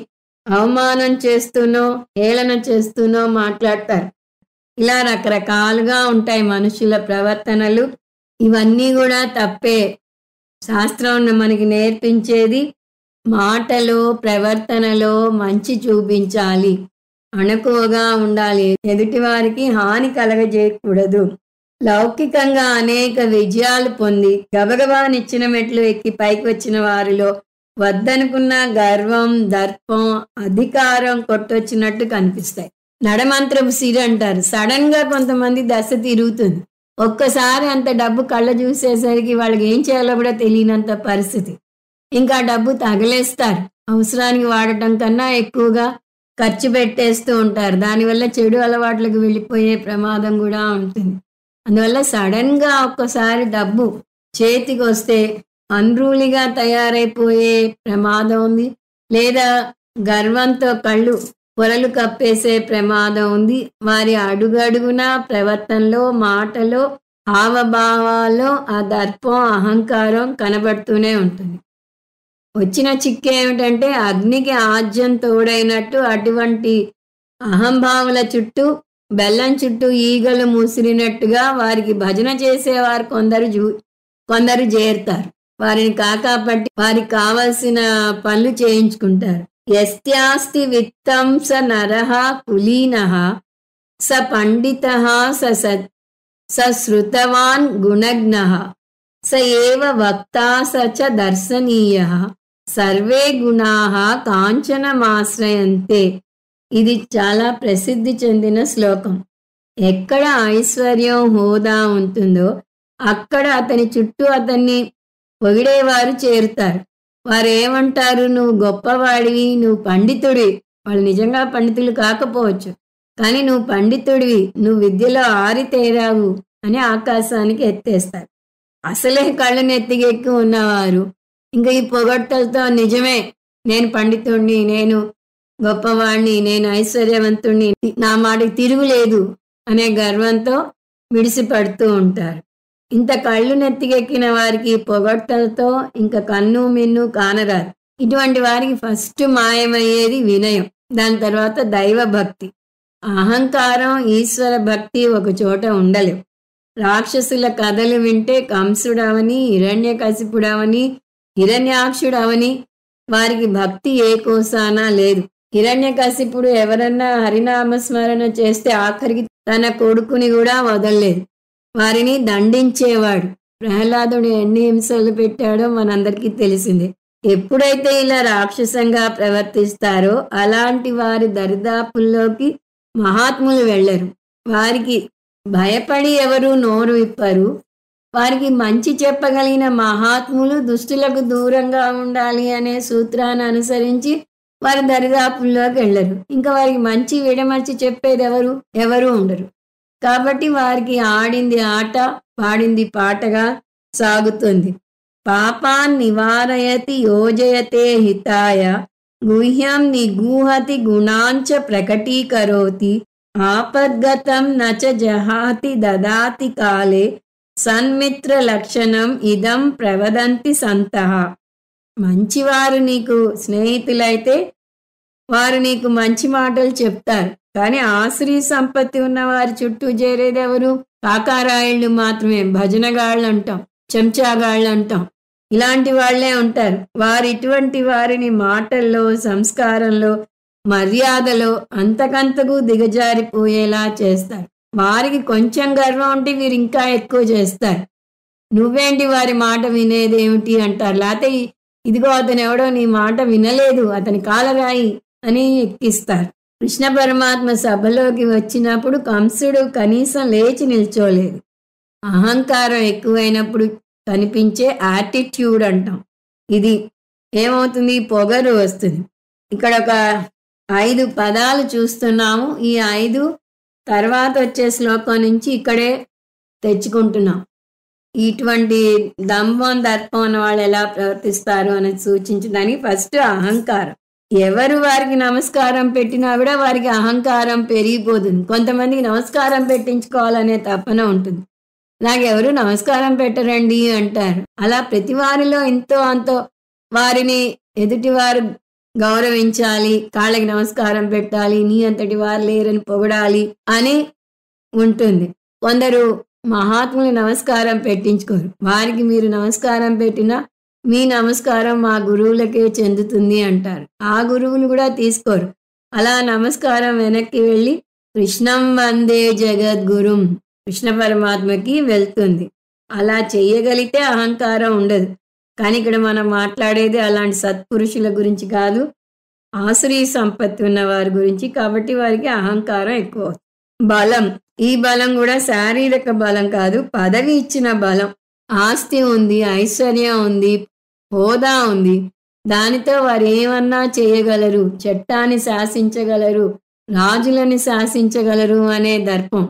అవమానం చేస్తూనో హేళన చేస్తూనో మాట్లాడతారు. ఇలా రకరకాలుగా ఉంటాయి మనుషుల ప్రవర్తనలు. ఇవన్నీ కూడా తప్పే. శాస్త్రం మనకి నేర్పించేది మాటలో ప్రవర్తనలో మంచి చూపించాలి, అణకువగా ఉండాలి, ఎదుటివారికి హాని కలగజేయకూడదు. లౌకికంగా అనేక విజయాలు పొంది గబగబా నిచ్చిన మెట్లు ఎక్కి పైకి వచ్చిన వారిలో వద్దనుకున్న గర్వం, దర్పం, అధికారం కొట్టొచ్చినట్టు కనిపిస్తాయి. నడమంత్రపు సిరి అంటారు. సడన్ గా కొంతమంది దశ తిరుగుతుంది. ఒక్కసారి అంత డబ్బు కళ్ళ చూసేసరికి వాళ్ళకి ఏం చేయాలో కూడా తెలియనంత పరిస్థితి. ఇంకా డబ్బు తగలేస్తారు. అవసరానికి వాడటం కన్నా ఎక్కువగా ఖర్చు పెట్టేస్తూ ఉంటారు. దానివల్ల చెడు అలవాట్లకు వెళ్ళిపోయే ప్రమాదం కూడా ఉంటుంది. అందువల్ల సడన్ గా ఒక్కసారి డబ్బు చేతికి వస్తే అన్రూలిగా తయారైపోయే ప్రమాదం ఉంది. లేదా గర్వంతో కళ్ళు పొరలు కప్పేసే ప్రమాదం ఉంది. వారి అడుగడుగున ప్రవర్తనలో, మాటలో, హావభావాల్లో ఆ దర్పం, అహంకారం కనబడుతూనే ఉంటుంది. వచ్చిన చిక్కు ఏమిటంటే అగ్నికి ఆజ్యం తోడైనట్టు అటువంటి అహంభావుల చుట్టూ బెల్లం చుట్టూ ఈగలు ముసిరినట్టుగా వారికి భజన చేసేవారు కొందరు చేరుతారు. వారిని కాకాపట్టి వారికి కావలసిన పనులు చేయించుకుంటారు. యస్త్యాస్తి విత్తం స నరః కులీనః స పండితః స శ్రుతవాన్ గుణజ్ఞః స ఏవ వక్తా స చ దర్శనీయః సర్వే గుణాః కాంచనమాశ్రయంతే. ఇది చాలా ప్రసిద్ధి చెందిన శ్లోకం. ఎక్కడ ఐశ్వర్యం, హోదా ఉంటుందో అక్కడ అతని చుట్టూ అతన్ని పొగిడేవారు చేరుతారు. వారు ఏమంటారు? నువ్వు గొప్పవాడివి, నువ్వు పండితుడివి. వాళ్ళు నిజంగా పండితులు కాకపోవచ్చు, కానీ నువ్వు పండితుడివి, నువ్వు విద్యలో ఆరితేరావు అని ఆకాశానికి ఎత్తేస్తారు. అసలే కళ్ళు నెత్తికెక్కి ఉన్నవారు ఇంకా ఈ పొగడ్తలతో నిజమే నేను పండితుడిని, నేను గొప్పవాణ్ణి, నేను ఐశ్వర్యవంతుణ్ణి, నా మాటకి తిరుగులేదు అనే గర్వంతో మిడిసిపడుతూ ఉంటారు. ఇంత కళ్ళు నెత్తికెక్కిన వారికి పొగడ్తలతో ఇంకా కన్ను మిన్ను కానరాదు. ఇటువంటి వారికి ఫస్ట్ మాయమయ్యేది వినయం, దాని తర్వాత దైవ భక్తి. అహంకారం, ఈశ్వర భక్తి ఒక చోట ఉండలేవు. రాక్షసుల కథలు వింటే కంసుడవని, హిరణ్యకశిపుడవని, హిరణ్యాక్షుడవని వారికి భక్తి ఏ కోసానా లేదు. హిరణ్యకశిపుడు ఎవరన్నా హరినామస్మరణ చేస్తే ఆఖరికి తన కొడుకుని కూడా వదలలేదు, వారిని దండించేవాడు. ప్రహ్లాదుడు ఎన్ని హింసలు పెట్టాడో మనందరికీ తెలిసిందే. ఎప్పుడైతే ఇలా రాక్షసంగా ప్రవర్తిస్తారో అలాంటి వారి దరిదాపుల్లోకి మహాత్ములు వెళ్ళరు. వారికి భయపడి ఎవరు నోరు విప్పరు. వారికి మంచి చెప్పగలిగిన మహాత్ములు దుష్టులకు దూరంగా ఉండాలి అనే సూత్రాన్ని అనుసరించి వారి దరిదాపుల్లోకి వెళ్ళరు. ఇంకా వారికి మంచి విడమర్చి చెప్పేది ఎవరు ఉండరు. కాబట్టి వారికి ఆడింది ఆట, పాడింది పాటగా సాగుతుంది. పాపాన్ నివారయతి యోజయతే హితాయ గుహ్యం నిగూహతి గుణాంచ ప్రకటీకరోతి ఆపద్గతం నచ జహాతి దదాతి కాలే సన్మిత్ర లక్షణం ఇదం ప్రవదంతి సంతః. మంచివారు నీకు స్నేహితులైతే వారు నీకు మంచి మాటలు చెప్తారు. కానీ ఆశ్రీ సంపత్తి ఉన్న వారి చుట్టూ చేరేది ఎవరు? కాకారాయుళ్ళు మాత్రమే. భజనగాళ్ళు అంటాం, చెంచాగాళ్ళు అంటాం, ఇలాంటి వాళ్లే ఉంటారు. వారు ఇటువంటి వారిని మాటల్లో, సంస్కారంలో, మర్యాదలో అంతకంతకు దిగజారిపోయేలా చేస్తారు. వారికి కొంచెం గర్వం ఉంటే వీరు ఇంకా ఎక్కువ చేస్తారు. నువ్వేంటి వారి మాట వినేదేమిటి అంటారు. లేకపోతే ఇదిగో అతను ఎవడో నీ మాట వినలేదు, అతని కాలరాయి అని ఎక్కిస్తారు. కృష్ణ పరమాత్మ సభలోకి వచ్చినప్పుడు కంసుడు కనీసం లేచి నిల్చోలేదు. అహంకారం ఎక్కువైనప్పుడు కనిపించే యాటిట్యూడ్ అంటాం. ఇది ఏమవుతుంది? పొగరు వస్తుంది. ఇక్కడ ఒక 5 పదాలు చూస్తున్నాము. ఈ 5 తర్వాత వచ్చే శ్లోకం నుంచి ఇక్కడే తెచ్చుకుంటున్నాం. ఇటువంటి దంభం దర్పం అన్న వాళ్ళు ఎలా ప్రవర్తిస్తారు అనేది సూచించడానికి ఫస్ట్ అహంకారం. ఎవరు వారికి నమస్కారం పెట్టినా కూడా వారికి అహంకారం పెరిగిపోతుంది. కొంతమందికి నమస్కారం పెట్టించుకోవాలనే తపన ఉంటుంది. నాకెవరు నమస్కారం పెట్టరండి అంటారు. అలా ప్రతి వారిలో ఎంతో అంతో వారిని ఎదుటివారు గౌరవించాలి, కాళ్ళకి నమస్కారం పెట్టాలి, నీ అంతటి వారు లేరని పొగడాలి అని ఉంటుంది. కొందరు మహాత్ములు నమస్కారం పెట్టించుకోరు. వారికి మీరు నమస్కారం పెట్టినా మీ నమస్కారం మా గురువులకే చెందుతుంది అంటారు. ఆ గురువులు కూడా తీసుకోరు. అలా నమస్కారం వెనక్కి వెళ్ళి కృష్ణం వందే జగద్గురుం, కృష్ణ పరమాత్మకి వెళ్తుంది. అలా చెయ్యగలిగితే అహంకారం ఉండదు. కానీ ఇక్కడ మనం మాట్లాడేది అలాంటి సత్పురుషుల గురించి కాదు, ఆశ్రీ సంపత్తి ఉన్న వారి గురించి. కాబట్టి వారికి అహంకారం ఎక్కువ. బలం, ఈ బలం కూడా శారీరక బలం కాదు, పదవి ఇచ్చిన బలం. ఆస్తి ఉంది, ఐశ్వర్యం ఉంది, హోదా ఉంది, దానితో వారు ఏమన్నా చేయగలరు, చట్టాన్ని శాసించగలరు, రాజులని శాసించగలరు అనే దర్పం.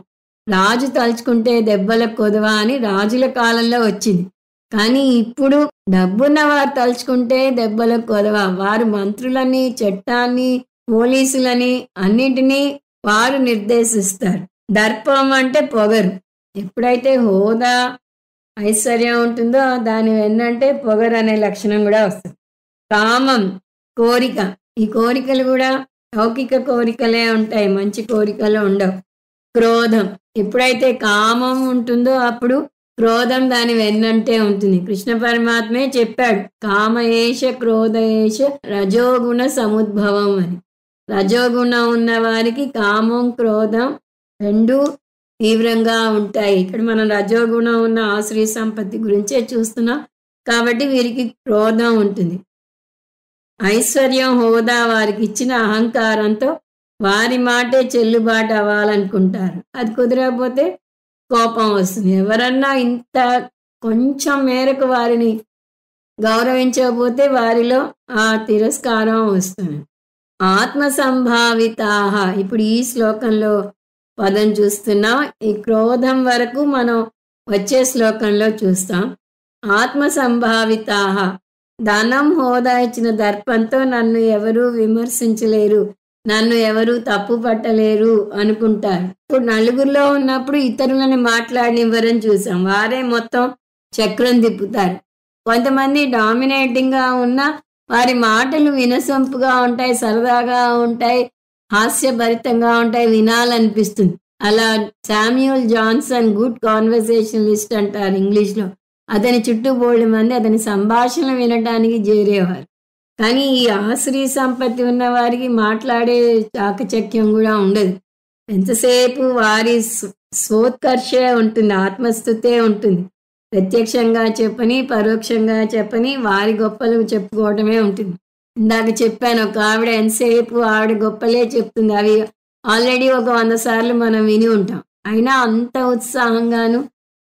రాజు తలుచుకుంటే దెబ్బల కొదవా అని రాజుల కాలంలో వచ్చింది. కానీ ఇప్పుడు డబ్బున్న వారు తలుచుకుంటే దెబ్బల కొదవా. వారు మంత్రులని, చట్టాన్ని, పోలీసులని అన్నిటినీ వారు నిర్దేశిస్తారు. దర్పం అంటే పొగరు. ఎప్పుడైతే హోదా, ఐశ్వర్యం ఉంటుందో దాని వెన్నంటే పొగరు అనే లక్షణం కూడా వస్తుంది. కామం, కోరిక. ఈ కోరికలు కూడా లౌకిక కోరికలే ఉంటాయి, మంచి కోరికలు ఉండవు. క్రోధం, ఎప్పుడైతే కామం ఉంటుందో అప్పుడు క్రోధం దాని వెన్నంటే ఉంటుంది. కృష్ణ పరమాత్మే చెప్పాడు, కామయేష క్రోధయేష రజోగుణ సముద్భవం అని. రజోగుణం ఉన్న వారికి కామం, క్రోధం రెండూ తీవ్రంగా ఉంటాయి. ఇక్కడ మనం రజోగుణం ఉన్న ఆశ్రీ సంపత్తి గురించే చూస్తున్నాం. కాబట్టి వీరికి క్రోధం ఉంటుంది. ఐశ్వర్యం, హోదా వారికి ఇచ్చిన అహంకారంతో వారి మాటే చెల్లుబాటు అవ్వాలనుకుంటారు. అది కుదరకపోతే కోపం వస్తుంది. ఎవరన్నా ఇంత కొంచెం మేరకు వారిని గౌరవించకపోతే వారిలో ఆ తిరస్కారం వస్తుంది. ఆత్మ సంభావితాహ, ఇప్పుడు ఈ శ్లోకంలో పదం చూస్తున్నాం. ఈ క్రోధం వరకు మనం వచ్చే శ్లోకంలో చూస్తాం. ఆత్మ సంభావితాహ, ధనం, హోదా ఇచ్చిన దర్పంతో నన్ను ఎవరూ విమర్శించలేరు, నన్ను ఎవరు తప్పు పట్టలేరు అనుకుంటారు. ఇప్పుడు నలుగురిలో ఉన్నప్పుడు ఇతరులని మాట్లాడినివ్వరని చూసాం. వారే మొత్తం చక్రం తిప్పుతారు. కొంతమంది డామినేటింగ్గా ఉన్న వారి మాటలు వినసొంపుగా ఉంటాయి, సరదాగా ఉంటాయి, హాస్యభరితంగా ఉంటాయి, వినాలనిపిస్తుంది. అలా శామ్యూల్ జాన్సన్ గుడ్ కాన్వర్సేషనలిస్ట్ అంటారు ఇంగ్లీష్లో. అతని చుట్టూ బోల్డ్ మంది అతని సంభాషణలు వినటానికి చేరేవారు. కానీ ఈ ఆశ్రీ సంపత్తి ఉన్న వారికి మాట్లాడే చాకచక్యం కూడా ఉండదు. ఎంతసేపు వారి స్వోత్కర్షే ఉంటుంది, ఆత్మస్థుతే ఉంటుంది. ప్రత్యక్షంగా చెప్పని, పరోక్షంగా చెప్పని వారి గొప్పలు చెప్పుకోవటమే ఉంటుంది. ఇందాక చెప్పాను, ఒక ఆవిడ ఎంతసేపు ఆవిడ గొప్పలే చెప్తుంది. అవి ఆల్రెడీ ఒక 100 సార్లు మనం విని ఉంటాం. అయినా అంత ఉత్సాహంగాను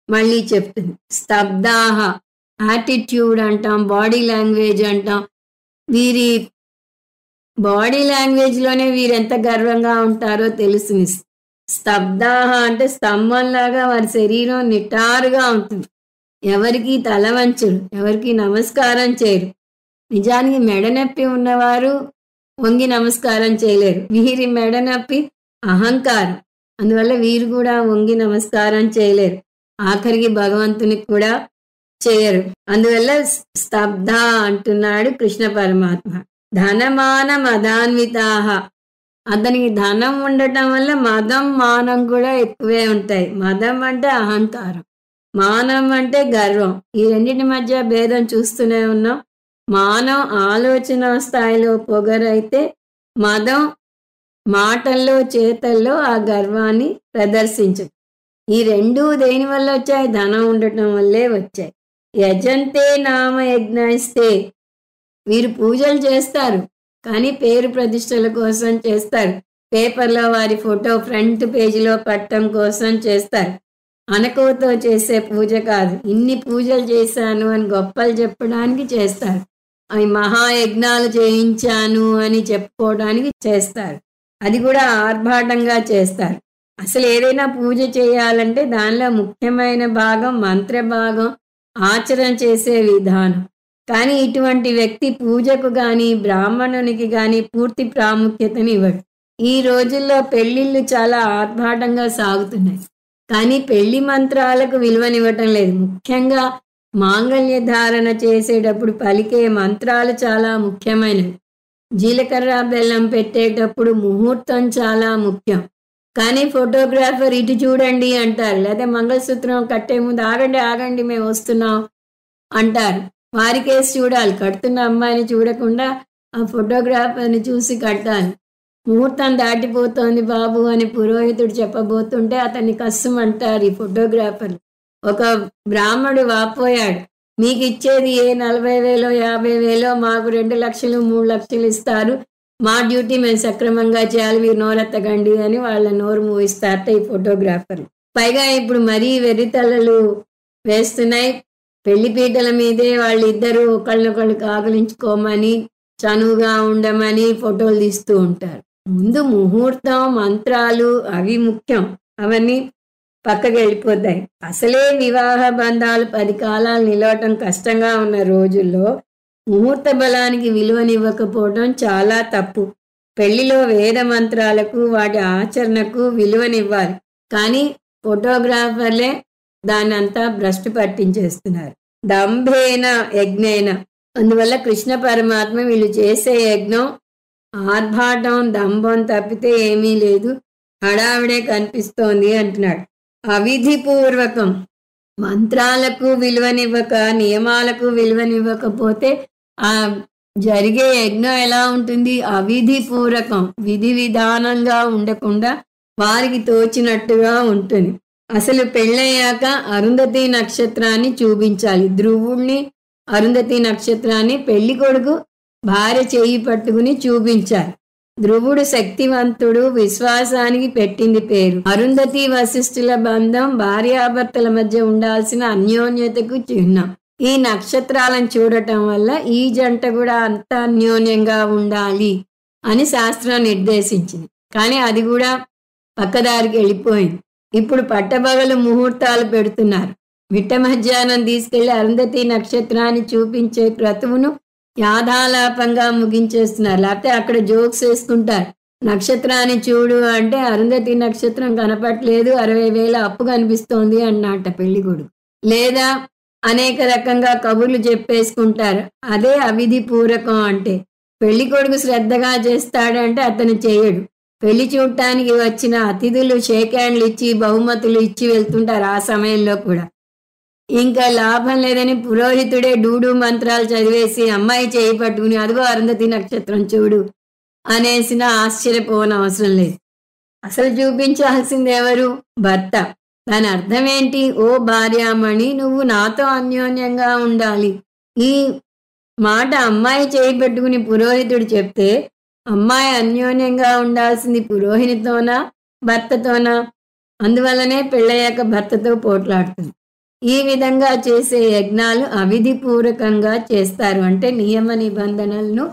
మళ్ళీ చెప్తుంది. స్తబ్దాహ, యాటిట్యూడ్ అంటాం, బాడీ లాంగ్వేజ్ అంటాం. వీరి బాడీ లాంగ్వేజ్లోనే వీరెంత గర్వంగా ఉంటారో తెలుస్తుంది. స్తబ్దాహ అంటే స్తంభంలాగా వారి శరీరం నిటారుగా ఉంటుంది. ఎవరికి తల వంచరు, ఎవరికి నమస్కారం చేయరు. నిజానికి మెడనొప్పి ఉన్నవారు వంగి నమస్కారం చేయలేరు. వీరి మెడ నొప్పి అహంకారం. అందువల్ల వీరు కూడా వంగి నమస్కారం చేయలేరు. ఆఖరికి భగవంతునికి కూడా చేయరు. అందువల్ల స్తబ్ధ అంటున్నాడు కృష్ణ పరమాత్మ. ధనమాన మదాన్వితాహ. అతనికి ధనం ఉండటం వల్ల మదం మానం కూడా ఎక్కువే ఉంటాయి. మదం అంటే అహంకారం, మానం అంటే గర్వం. ఈ రెండింటి మధ్య భేదం చూస్తూనే ఉన్నాం. మానం ఆలోచన స్థాయిలో పొగరైతే, మదం మాటల్లో చేతల్లో ఆ గర్వాన్ని ప్రదర్శించదు. ఈ రెండూ దేని వల్ల వచ్చాయి? ధనం ఉండటం వల్లే వచ్చాయి. యజంతే నామ యజ్ఞయిస్తే. వీరు పూజలు చేస్తారు, కానీ పేరు ప్రతిష్టల కోసం చేస్తారు. పేపర్లో వారి ఫోటో ఫ్రంట్ పేజీలో పట్టడం కోసం చేస్తారు. అనకువతో చేసే పూజ కాదు. ఇన్ని పూజలు చేశాను అని గొప్పలు చెప్పడానికి చేస్తారు. అవి మహాయజ్ఞాలు చేయించాను అని చెప్పుకోవడానికి చేస్తారు. అది కూడా ఆర్భాటంగా చేస్తారు. అసలు ఏదైనా పూజ చేయాలంటే దానిలో ముఖ్యమైన భాగం మంత్ర భాగం, ఆచరణ చేసే విధానం. కానీ ఇటువంటి వ్యక్తి పూజకు కానీ బ్రాహ్మణునికి కానీ పూర్తి ప్రాముఖ్యతని ఇవ్వడు. ఈ రోజుల్లో పెళ్లిళ్ళు చాలా ఆర్భాటంగా సాగుతున్నాయి, కానీ పెళ్లి మంత్రాలకు విలువనివ్వటం లేదు. ముఖ్యంగా మాంగళ్య ధారణ చేసేటప్పుడు పలికే మంత్రాలు చాలా ముఖ్యమైనవి. జీలకర్ర బెల్లం పెట్టేటప్పుడు ముహూర్తం చాలా ముఖ్యం. కానీ ఫోటోగ్రాఫర్ ఇటు చూడండి అంటారు, లేదా మంగళసూత్రం కట్టే ముందు ఆగండి ఆగండి మేము వస్తున్నాం అంటారు. వారికేసి చూడాలి, కడుతున్న అమ్మాయిని చూడకుండా ఆ ఫోటోగ్రాఫర్ని చూసి కట్టాలి. ముహూర్తం దాటిపోతోంది బాబు అని పురోహితుడు చెప్పబోతుంటే అతన్ని కస్సుమంటారు ఈ ఫోటోగ్రాఫర్లు. ఒక బ్రాహ్మడు వాపోయాడు, మీకు ఇచ్చేది ఏ 40,000 50,000, మాకు 2 లక్షలు 3 లక్షలు ఇస్తారు, మా డ్యూటీ మేము సక్రమంగా చేయాలి, మీరు నోరెత్తగండి అని వాళ్ళ నోరు మూయిస్తారట ఈ ఫోటోగ్రాఫర్లు. పైగా ఇప్పుడు మరీ వెర్రితలలు వేస్తున్నాయి. పెళ్లిపీటల మీదే వాళ్ళిద్దరూ ఒకళ్ళనొకళ్ళు కాగులించుకోమని, చనువుగా ఉండమని ఫోటోలు తీస్తూ ఉంటారు. ముందు ముహూర్తం మంత్రాలు అవి ముఖ్యం, అవన్నీ పక్కకి వెళ్ళిపోతాయి. అసలే వివాహ బంధాలు 10 కాలాలు నిలవటం కష్టంగా ఉన్న రోజుల్లో ముహూర్త బలానికి విలువనివ్వకపోవడం చాలా తప్పు. పెళ్లిలో వేద మంత్రాలకు వాటి ఆచరణకు విలువనివ్వాలి, కానీ ఫోటోగ్రాఫర్లే దాన్నంతా భ్రష్టు పట్టించేస్తున్నారు. దంభేన యజ్ఞేన. అందువల్ల కృష్ణ పరమాత్మ వీళ్ళు చేసే యజ్ఞం ఆర్భాటం దంభం తప్పితే ఏమీ లేదు, హడావిడే కనిపిస్తోంది అంటున్నాడు. అవిధిపూర్వకం. మంత్రాలకు విలువనివ్వక నియమాలకు విలువనివ్వకపోతే ఆ జరిగే యజ్ఞం ఎలా ఉంటుంది? అవిధిపూర్వకం, విధి విధానంగా ఉండకుండా వారికి తోచినట్టుగా ఉంటుంది. అసలు పెళ్ళయ్యాక అరుంధతి నక్షత్రాన్ని చూపించాలి. ధ్రువుణ్ణి అరుంధతి నక్షత్రాన్ని పెళ్లి కొడుకు భార్య చేయి పట్టుకుని చూపించాలి. ధ్రువుడు శక్తివంతుడు, విశ్వాసానికి పెట్టింది పేరు. అరుంధతి వశిష్ఠుల బంధం భార్యాభర్తల మధ్య ఉండాల్సిన అన్యోన్యతకు చిహ్నం. ఈ నక్షత్రాలను చూడటం వల్ల ఈ జంట కూడా అంత అన్యోన్యంగా ఉండాలి అని శాస్త్రం నిర్దేశించింది. కానీ అది కూడా పక్కదారికి వెళ్ళిపోయింది. ఇప్పుడు పట్టబగలు ముహూర్తాలు పెడుతున్నారు. మిట్ట మధ్యాహ్నం తీసుకెళ్లి అరుంధతి నక్షత్రాన్ని చూపించే క్రతువును యాథాలాపంగా ముగించేస్తున్నారు. లేకపోతే అక్కడ జోక్స్ వేసుకుంటారు. నక్షత్రాన్ని చూడు అంటే అరుంధతి నక్షత్రం కనపట్లేదు, 60,000 అప్పు కనిపిస్తోంది అన్నట్ట పెళ్లి కొడుకు. లేదా అనేక రకంగా కబుర్లు చెప్పేసుకుంటారు. అదే అవిధి పూర్వకం అంటే. పెళ్లి కొడుకు శ్రద్ధగా చేస్తాడంటే అతను చేయడు. పెళ్లి చూడటానికి వచ్చిన అతిథులు షేక్ హ్యాండ్లు ఇచ్చి బహుమతులు ఇచ్చి వెళ్తుంటారు ఆ సమయంలో కూడా. ఇంకా లాభం లేదని పురోహితుడే డూడు మంత్రాలు చదివేసి అమ్మాయి చేయి పట్టుకుని అదిగో అరుంధతి నక్షత్రం చూడు అనేసిన ఆశ్చర్యపోనవసరం లేదు. అసలు చూపించాల్సింది ఎవరు? భర్త. దాని అర్థం ఏంటి? ఓ భార్యామణి, నువ్వు నాతో అన్యోన్యంగా ఉండాలి. ఈ మాట అమ్మాయి చేయి పెట్టుకుని పురోహితుడు చెప్తే అమ్మాయి అన్యోన్యంగా ఉండాల్సింది పురోహినితోనా భర్తతోనా? అందువల్లనే పెళ్ళయ్యాక భర్తతో పోట్లాడుతుంది. ఈ విధంగా చేసే యజ్ఞాలు అవిధిపూర్వకంగా చేస్తారు, అంటే నియమ నిబంధనలను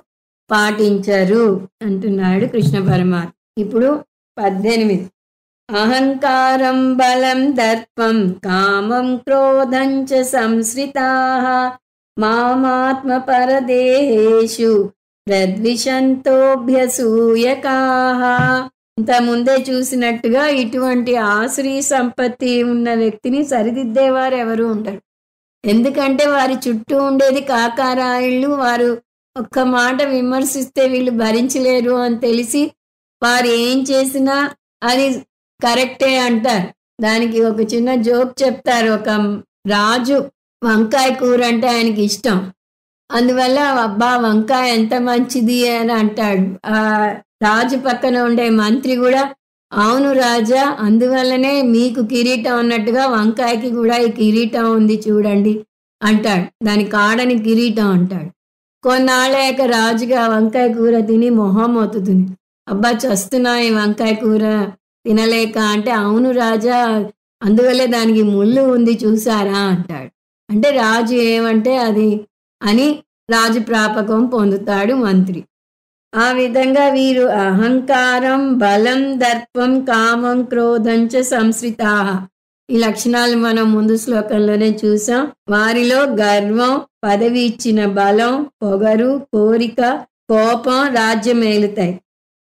పాటించరు అంటున్నాడు కృష్ణ పరమాత్మ. ఇప్పుడు 18. అహంకారం బలం దర్పం కామం క్రోధం చ సంశ్రితాః మామాత్మ పరదేహేషు ప్రద్విషంతోభ్యసూయకాః. ఇంత ముందే చూసినట్టుగా ఇటువంటి ఆశ్రీ సంపత్తి ఉన్న వ్యక్తిని సరిదిద్దేవారు ఎవరు ఉండరు. ఎందుకంటే వారి చుట్టూ ఉండేది కాకారాయుళ్ళు. వారు ఒక్క మాట విమర్శిస్తే వీళ్ళు భరించలేరు అని తెలిసి వారు ఏం చేసినా అది కరెక్టే అంటారు. దానికి ఒక చిన్న జోక్ చెప్తారు. ఒక రాజు వంకాయ కూర అంటే ఆయనకి ఇష్టం. అందువల్ల అబ్బా వంకాయ ఎంత మంచిది అని అంటాడు. ఆ రాజు పక్కన ఉండే మంత్రి కూడా అవును రాజా, అందువల్లనే మీకు కిరీటం ఉన్నట్టుగా వంకాయకి కూడా ఈ కిరీటం ఉంది చూడండి అంటాడు. దాని కాడని కిరీటం అంటాడు. కొన్నాళ్ళాక రాజుగా వంకాయ కూర తిని మొహం ఒత్తుతుంది. అబ్బా చస్తున్నా ఈ వంకాయ కూర తినలేక అంటే అవును రాజా, అందువల్లే దానికి ముళ్ళు ఉంది చూసారా అంటాడు. అంటే రాజు ఏమంటే అది అని రాజు ప్రాపకం పొందుతాడు మంత్రి. ఆ విధంగా వీరు అహంకారం, బలం, దర్పం, కామం, క్రోధంచ సంశ్రితాః. ఈ లక్షణాలు మనం ముందు శ్లోకంలోనే చూసాం. వారిలో గర్వం, పదవి ఇచ్చిన బలం, పొగరు, కోరిక, కోపం, రాజ్యమేలుతాయి.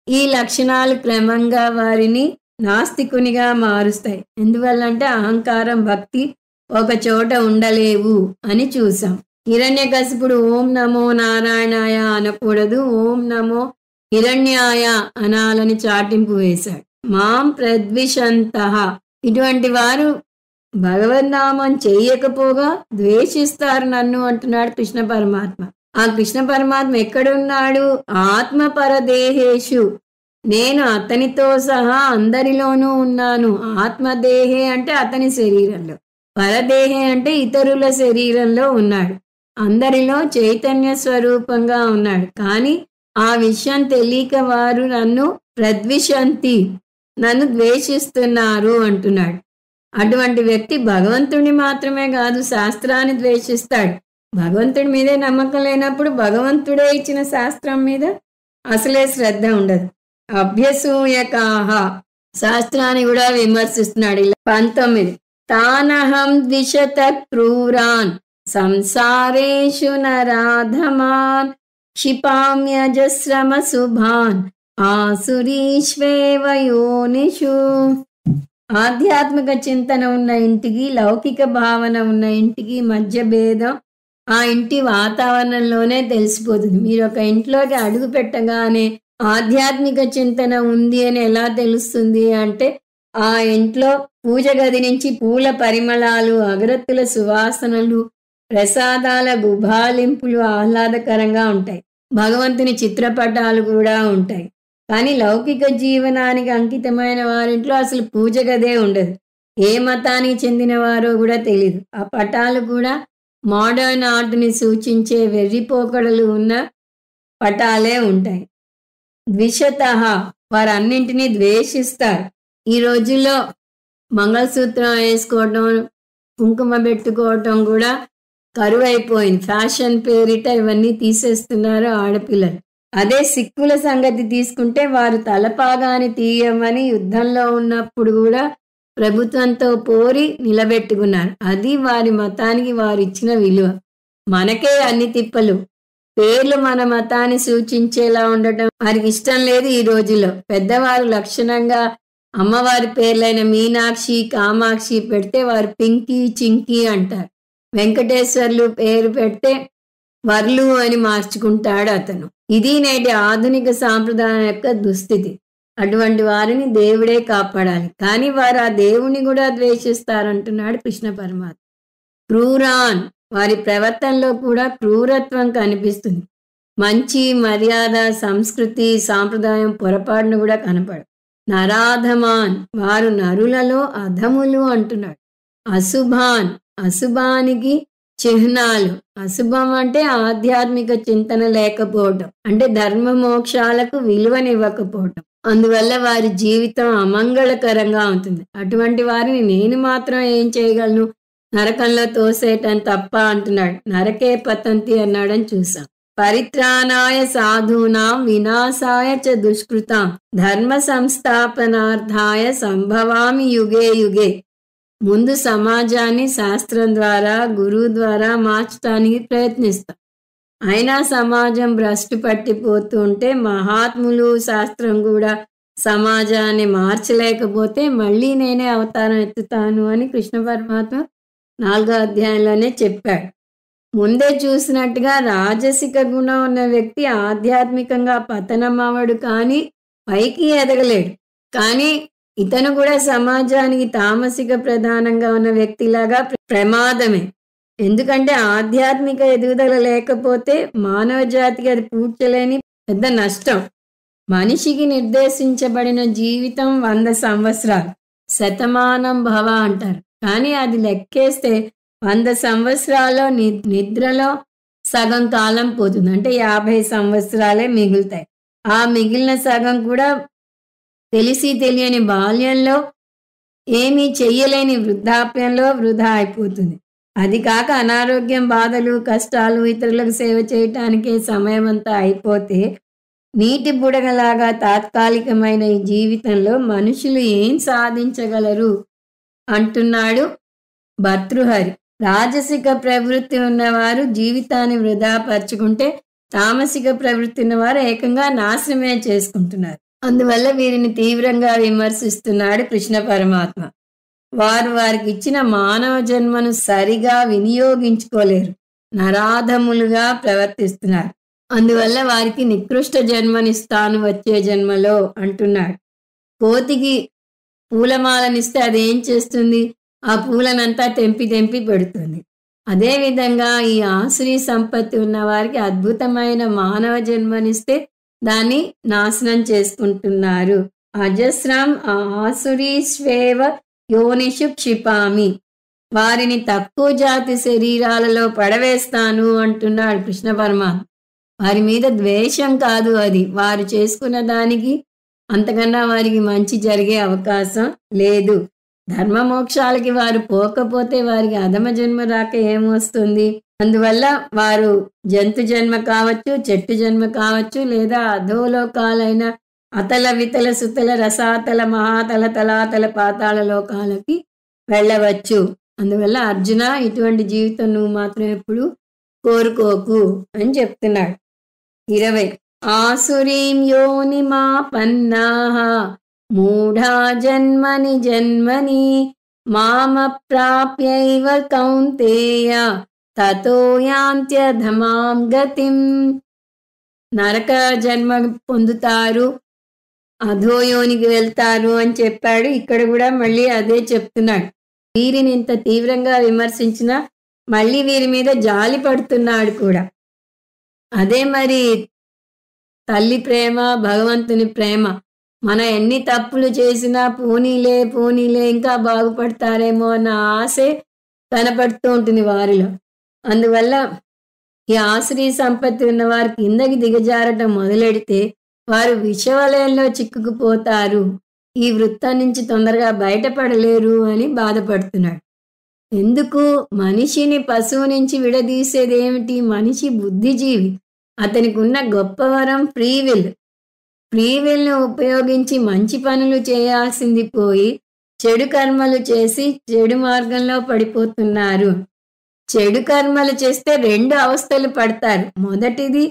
ఈ లక్షణాలు క్రమంగా వారిని నాస్తికునిగా మారుస్తాయి. ఎందువల్లంటే అహంకారం, భక్తి ఒక చోట ఉండలేవు అని చూసాం. హిరణ్యకశిపుడు ఓం నమో నారాయణాయ అనకూడదు, ఓం నమో హిరణ్యాయ అనాలని చాటింపు వేశాడు. మాం ప్రద్విషంతః. ఇటువంటి వారు భగవన్నామం చెయ్యకపోగా ద్వేషిస్తారు నన్ను అంటున్నాడు కృష్ణ పరమాత్మ. ఆ కృష్ణ పరమాత్మ ఎక్కడున్నాడు? ఆత్మపరదేహేషు. నేను అతనితో సహా అందరిలోనూ ఉన్నాను. ఆత్మదేహే అంటే అతని శరీరంలో, పరదేహే అంటే ఇతరుల శరీరంలో ఉన్నాడు. అందరిలో చైతన్య స్వరూపంగా ఉన్నాడు. కానీ ఆ విషయం తెలియక వారు నన్ను ప్రద్విషంతి, నన్ను ద్వేషిస్తున్నారు అంటున్నాడు. అటువంటి వ్యక్తి భగవంతుడిని మాత్రమే కాదు, శాస్త్రాన్ని ద్వేషిస్తాడు. భగవంతుడి మీదే నమ్మకం లేనప్పుడు భగవంతుడే ఇచ్చిన శాస్త్రం మీద అసలే శ్రద్ధ ఉండదు. అభ్యసూయకాః. శాస్త్రాన్ని కూడా విమర్శిస్తున్నాడు. 19 తానహం ద్విషత క్రూరాన్ సంసారేషు నరాధమాన్ క్షిపామ్యజస్రమ శుభాన్ ఆసురీష్వేవ యోనిషు. ఆధ్యాత్మిక చింతన ఉన్న ఇంటికి, లౌకిక భావన ఉన్న ఇంటికి మధ్య భేదం ఆ ఇంటి వాతావరణంలోనే తెలిసిపోతుంది. మీరు ఒక ఇంట్లోకి అడుగు పెట్టగానే ఆధ్యాత్మిక చింతన ఉంది అని ఎలా తెలుస్తుంది అంటే, ఆ ఇంట్లో పూజ గది నుంచి పూల పరిమళాలు, అగరత్తుల సువాసనలు, ప్రసాదాల గుబాలింపులు ఆహ్లాదకరంగా ఉంటాయి. భగవంతుని చిత్రపటాలు కూడా ఉంటాయి. కానీ లౌకిక జీవనానికి అంకితమైన వారింట్లో అసలు పూజ గదే ఉండదు. ఏ మతానికి చెందిన వారో కూడా తెలియదు. ఆ పటాలు కూడా మోడర్న్ ఆర్ట్ని సూచించే వెర్రిపోకడలు ఉన్న పటాలే ఉంటాయి. ద్విషతః. వారన్నింటినీ ద్వేషిస్తారు. ఈ రోజుల్లో మంగళసూత్రం వేసుకోవటం, కుంకుమ పెట్టుకోవటం కూడా కరువైపోయింది. ఫ్యాషన్ పేరిట ఇవన్నీ తీసేస్తున్నారు ఆడపిల్లలు. అదే సిక్కుల సంగతి తీసుకుంటే వారు తలపాగాని తీయమని యుద్ధంలో ఉన్నప్పుడు కూడా ప్రభుత్వంతో పోరి నిలబెట్టుకున్నారు. అది వారి మతానికి వారు ఇచ్చిన విలువ. మనకే అన్ని తిప్పలు. పేర్లు మన మతాన్ని సూచించేలా ఉండటం వారికి ఇష్టం లేదు. ఈ రోజుల్లో పెద్దవారు లక్షణంగా అమ్మవారి పేర్లైన మీనాక్షి, కామాక్షి పెడితే వారు పింకీ, చింకీ అంటారు. వెంకటేశ్వర్లు పేరు పెడితే వర్లు అని మార్చుకుంటాడు అతను. ఇది నేటి ఆధునిక సాంప్రదాయం యొక్క దుస్థితి. అటువంటి వారిని దేవుడే కాపాడాలి. కానీ వారు ఆ దేవుని కూడా ద్వేషిస్తారంటున్నాడు కృష్ణ పరమాత్మ. క్రూరాన్. వారి ప్రవర్తనలో కూడా క్రూరత్వం కనిపిస్తుంది. మంచి మర్యాద, సంస్కృతి, సాంప్రదాయం పొరపాటును కూడా కనపడు. నరాధమాన్. వారు నరులలో అధములు అంటున్నాడు. అశుభాన్. అశుభానికి చిహ్నాలు. అశుభం అంటే ఆధ్యాత్మిక చింతన లేకపోవటం, అంటే ధర్మ మోక్షాలకు విలువనివ్వకపోవటం. అందువల్ల వారి జీవితం అమంగళకరంగా ఉంటుంది. అటువంటి వారిని నేను మాత్రం ఏం చేయగలను, నరకంలో తోసేయటం తప్ప అంటున్నాడు. నరకే పతంతి అన్నాడని చూసాం. పరిత్రాణాయ సాధూనాం వినాశాయ చ దుష్కృతాం ధర్మ సంస్థాపనార్థాయ సంభవామి యుగే యుగే. ముందు సమాజాన్ని శాస్త్రం ద్వారా, గురువు ద్వారా మార్చడానికి ప్రయత్నిస్తాం. అయినా సమాజం భ్రష్టు పట్టిపోతూ ఉంటే మహాత్ములు శాస్త్రం కూడా సమాజాన్ని మార్చలేకపోతే మళ్ళీ నేనే అవతారం ఎత్తుతాను అని కృష్ణ పరమాత్మ 4వ అధ్యాయంలోనే చెప్పాడు. ముందే చూసినట్టుగా రాజసిక గుణం ఉన్న వ్యక్తి ఆధ్యాత్మికంగా పతనమవడు కానీ పైకి ఎదగలేడు. కానీ ఇతను కూడా సమాజానికి తామసిక ప్రధానంగా ఉన్న వ్యక్తిలాగా ప్రమాదమే. ఎందుకంటే ఆధ్యాత్మిక ఎదుగుదల లేకపోతే మానవ జాతికి అది పూడ్చలేని పెద్ద నష్టం. మనిషికి నిర్దేశించబడిన జీవితం 100 సంవత్సరాలు, శతమానం భవ అంటారు. కానీ అది లెక్కేస్తే 100 సంవత్సరాల్లో నిద్రలో సగం కాలం పోతుంది. అంటే 50 సంవత్సరాలే మిగులుతాయి. ఆ మిగిలిన సగం కూడా తెలిసి తెలియని బాల్యంలో, ఏమీ చెయ్యలేని వృద్ధాప్యంలో వృధా అయిపోతుంది. అది కాక అనారోగ్యం, బాధలు, కష్టాలు, ఇతరులకు సేవ చేయటానికే సమయం అంతా అయిపోతే నీటి బుడగలాగా తాత్కాలికమైన ఈ జీవితంలో మనుషులు ఏం సాధించగలరు అంటున్నాడు భర్తృహరి. రాజసిక ప్రవృత్తి ఉన్నవారు జీవితాన్ని వృధా పరుచుకుంటే తామసిక ప్రవృత్తి ఉన్నవారు ఏకంగా నాశనమే చేసుకుంటున్నారు. అందువల్ల వీరిని తీవ్రంగా విమర్శిస్తున్నాడు కృష్ణ పరమాత్మ. వారు వారికి ఇచ్చిన మానవ జన్మను సరిగా వినియోగించుకోలేరు, నరాధములుగా ప్రవర్తిస్తున్నారు. అందువల్ల వారికి నికృష్ట జన్మనిస్తాను వచ్చే జన్మలో అంటున్నాడు. కోతికి పూలమాలనిస్తే అదేం చేస్తుంది? ఆ పూలనంతా తెంపి తెంపి పెడుతుంది. అదేవిధంగా ఈ ఆసురీ సంపత్తి ఉన్న వారికి అద్భుతమైన మానవ జన్మనిస్తే దాన్ని నాశనం చేసుకుంటున్నారు. అజస్రం ఆసురీష్వేవ యోనిషు క్షిపామి, వారిని తక్కువ జాతి శరీరాలలో పడవేస్తాను అంటున్నాడు కృష్ణ పరమాత్మ. వారి మీద ద్వేషం కాదు, అది వారు చేసుకున్న దానికి అంతకన్నా వారికి మంచి జరిగే అవకాశం లేదు. ధర్మ మోక్షాలకి వారు పోకపోతే వారికి అధమ జన్మ రాక ఏమొస్తుంది? అందువల్ల వారు జంతు జన్మ కావచ్చు, చెట్టు జన్మ కావచ్చు, లేదా అధోలోకాలైన అతల వితల సుతల రసాతల మహాతల తలాతల పాతాళ లోకాలకి వెళ్ళవచ్చు. అందువల్ల అర్జున, ఇటువంటి జీవితం నువ్వు మాత్రం ఎప్పుడు కోరుకోకు అని చెప్తున్నాడు. 20 ఆసురీం యోనిమాపన్నాః మూఢా జన్మని జన్మని మామప్రాప్యైవ కౌంతేయ తతో యాంత్యధమాం గతిం. నరక జన్మ పొందుతారు, అధోయోనికి వెళ్తారు అని చెప్పాడు. ఇక్కడ కూడా మళ్ళీ అదే చెప్తున్నాడు. వీరిని ఇంత తీవ్రంగా విమర్శించినా మళ్ళీ వీరి మీద జాలి పడుతున్నాడు కూడా. అదే మరి తల్లి ప్రేమ, భగవంతుని ప్రేమ. మన ఎన్ని తప్పులు చేసినా పోనీలే పోనీలే ఇంకా బాగుపడతారేమో అన్న ఆశే కనపడుతూ ఉంటుంది వారిలో. అందువల్ల ఈ ఆశ్రీ సంపత్తి ఉన్న వారు కిందకి దిగజారటం మొదలెడితే వారు విషవలయంలో చిక్కుకుపోతారు, ఈ వృత్తం నుంచి తొందరగా బయటపడలేరు అని బాధపడుతున్నాడు. ఎందుకు? మనిషిని పశువు నుంచి విడదీసేది ఏమిటి? మనిషి బుద్ధిజీవి. అతనికి ఉన్న గొప్ప వరం ఫ్రీవిల్. ఫ్రీవిల్ను ఉపయోగించి మంచి పనులు చేయాల్సింది పోయి చెడు కర్మలు చేసి చెడు మార్గంలో పడిపోతున్నారు. చెడు కర్మలు చేస్తే 2 అవస్థలు పడతారు. మొదటిది,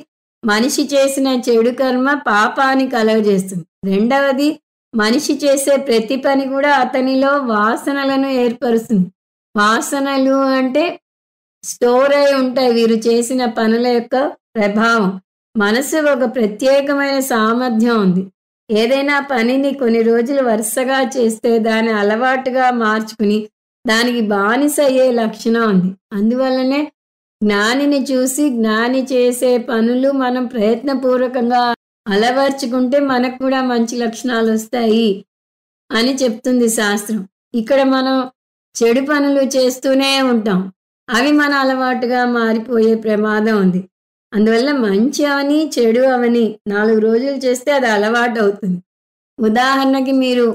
మనిషి చేసిన చెడు కర్మ పాపాన్ని కలుగజేస్తుంది. రెండవది, మనిషి చేసే ప్రతి పని కూడా అతనిలో వాసనలను ఏర్పరుస్తుంది. వాసనలు అంటే స్టోర్ అయి ఉంటాయి వీరు చేసిన పనుల యొక్క ప్రభావం. మనసు ఒక ప్రత్యేకమైన సామర్థ్యం ఉంది. ఏదైనా పనిని కొన్ని రోజులు వరుసగా చేస్తే దాన్ని అలవాటుగా మార్చుకుని దానికి బానిస అయ్యే లక్షణం ఉంది. అందువల్లనే జ్ఞానిని చూసి జ్ఞాని చేసే పనులు మనం ప్రయత్నపూర్వకంగా అలవర్చుకుంటే మనకు కూడా మంచి లక్షణాలు వస్తాయి అని చెప్తుంది శాస్త్రం. ఇక్కడ మనం చెడు పనులు చేస్తూనే ఉంటాం, అవి మన అలవాటుగా మారిపోయే ప్రమాదం ఉంది. అందువల్ల మంచి అవని చెడు అవని 4 రోజులు చేస్తే అది అలవాటు అవుతుంది. ఉదాహరణకి మీరు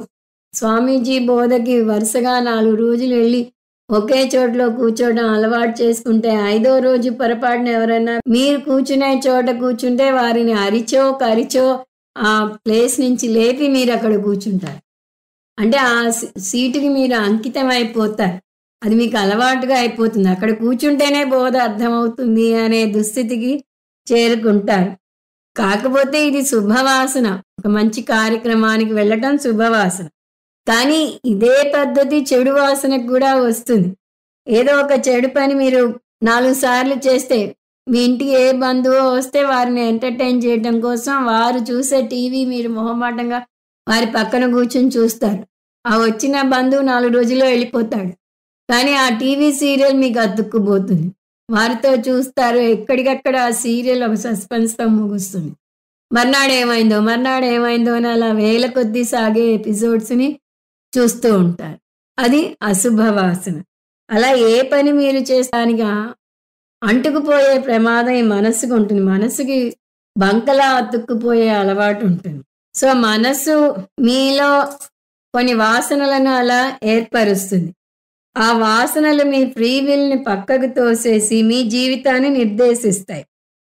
స్వామీజీ బోధకి వరుసగా 4 రోజులు వెళ్ళి ఒకే చోటలో కూర్చోవడం అలవాటు చేసుకుంటే 5వ రోజు పొరపాటున ఎవరైనా మీరు కూర్చునే చోట కూర్చుంటే వారిని అరిచో కరిచో ఆ ప్లేస్ నుంచి లేపి మీరు అక్కడ కూర్చుంటారు. అంటే ఆ సీటుకి మీరు అంకితం అయిపోతారు. అది మీకు అలవాటుగా అయిపోతుంది. అక్కడ కూర్చుంటేనే బోధ అర్థమవుతుంది అనే దుస్థితికి చేరుకుంటారు. కాకపోతే ఇది శుభవాసన. ఒక మంచి కార్యక్రమానికి వెళ్ళటం శుభవాసన. కానీ ఇదే పద్ధతి చెడు వాసనకు కూడా వస్తుంది. ఏదో ఒక చెడు పని మీరు 4 సార్లు చేస్తే, మీ ఇంటికి ఏ బంధువో వస్తే వారిని ఎంటర్‌టైన్ చేయటం కోసం వారు చూసే టీవీ మీరు మొహమాటంగా వారి పక్కన కూర్చొని చూస్తారు. ఆ వచ్చిన బంధువు 4 రోజుల్లో వెళ్ళిపోతాడు. కానీ ఆ టీవీ సీరియల్ మీకు అతుక్కుపోతుంది. వారితో చూస్తారు. ఎక్కడికక్కడ ఆ సీరియల్ ఒక సస్పెన్స్‌తో ముగుస్తుంది. మర్నాడేమైందో అని అలా వేల కొద్దీ సాగే ఎపిసోడ్స్‌ని చూస్తూ ఉంటారు. అది అశుభ వాసన. అలా ఏ పని మీరు చేస్తానిగా అంటుకుపోయే ప్రమాదం ఈ మనస్సుకు ఉంటుంది. మనస్సుకి బంకలా అతుక్కుపోయే అలవాటు ఉంటుంది. సో, మనస్సు మీలో కొన్ని వాసనలను అలా ఏర్పరుస్తుంది. ఆ వాసనలు మీ ఫ్రీ విల్‌ని పక్కకు తోసేసి మీ జీవితాన్ని నిర్దేశిస్తాయి.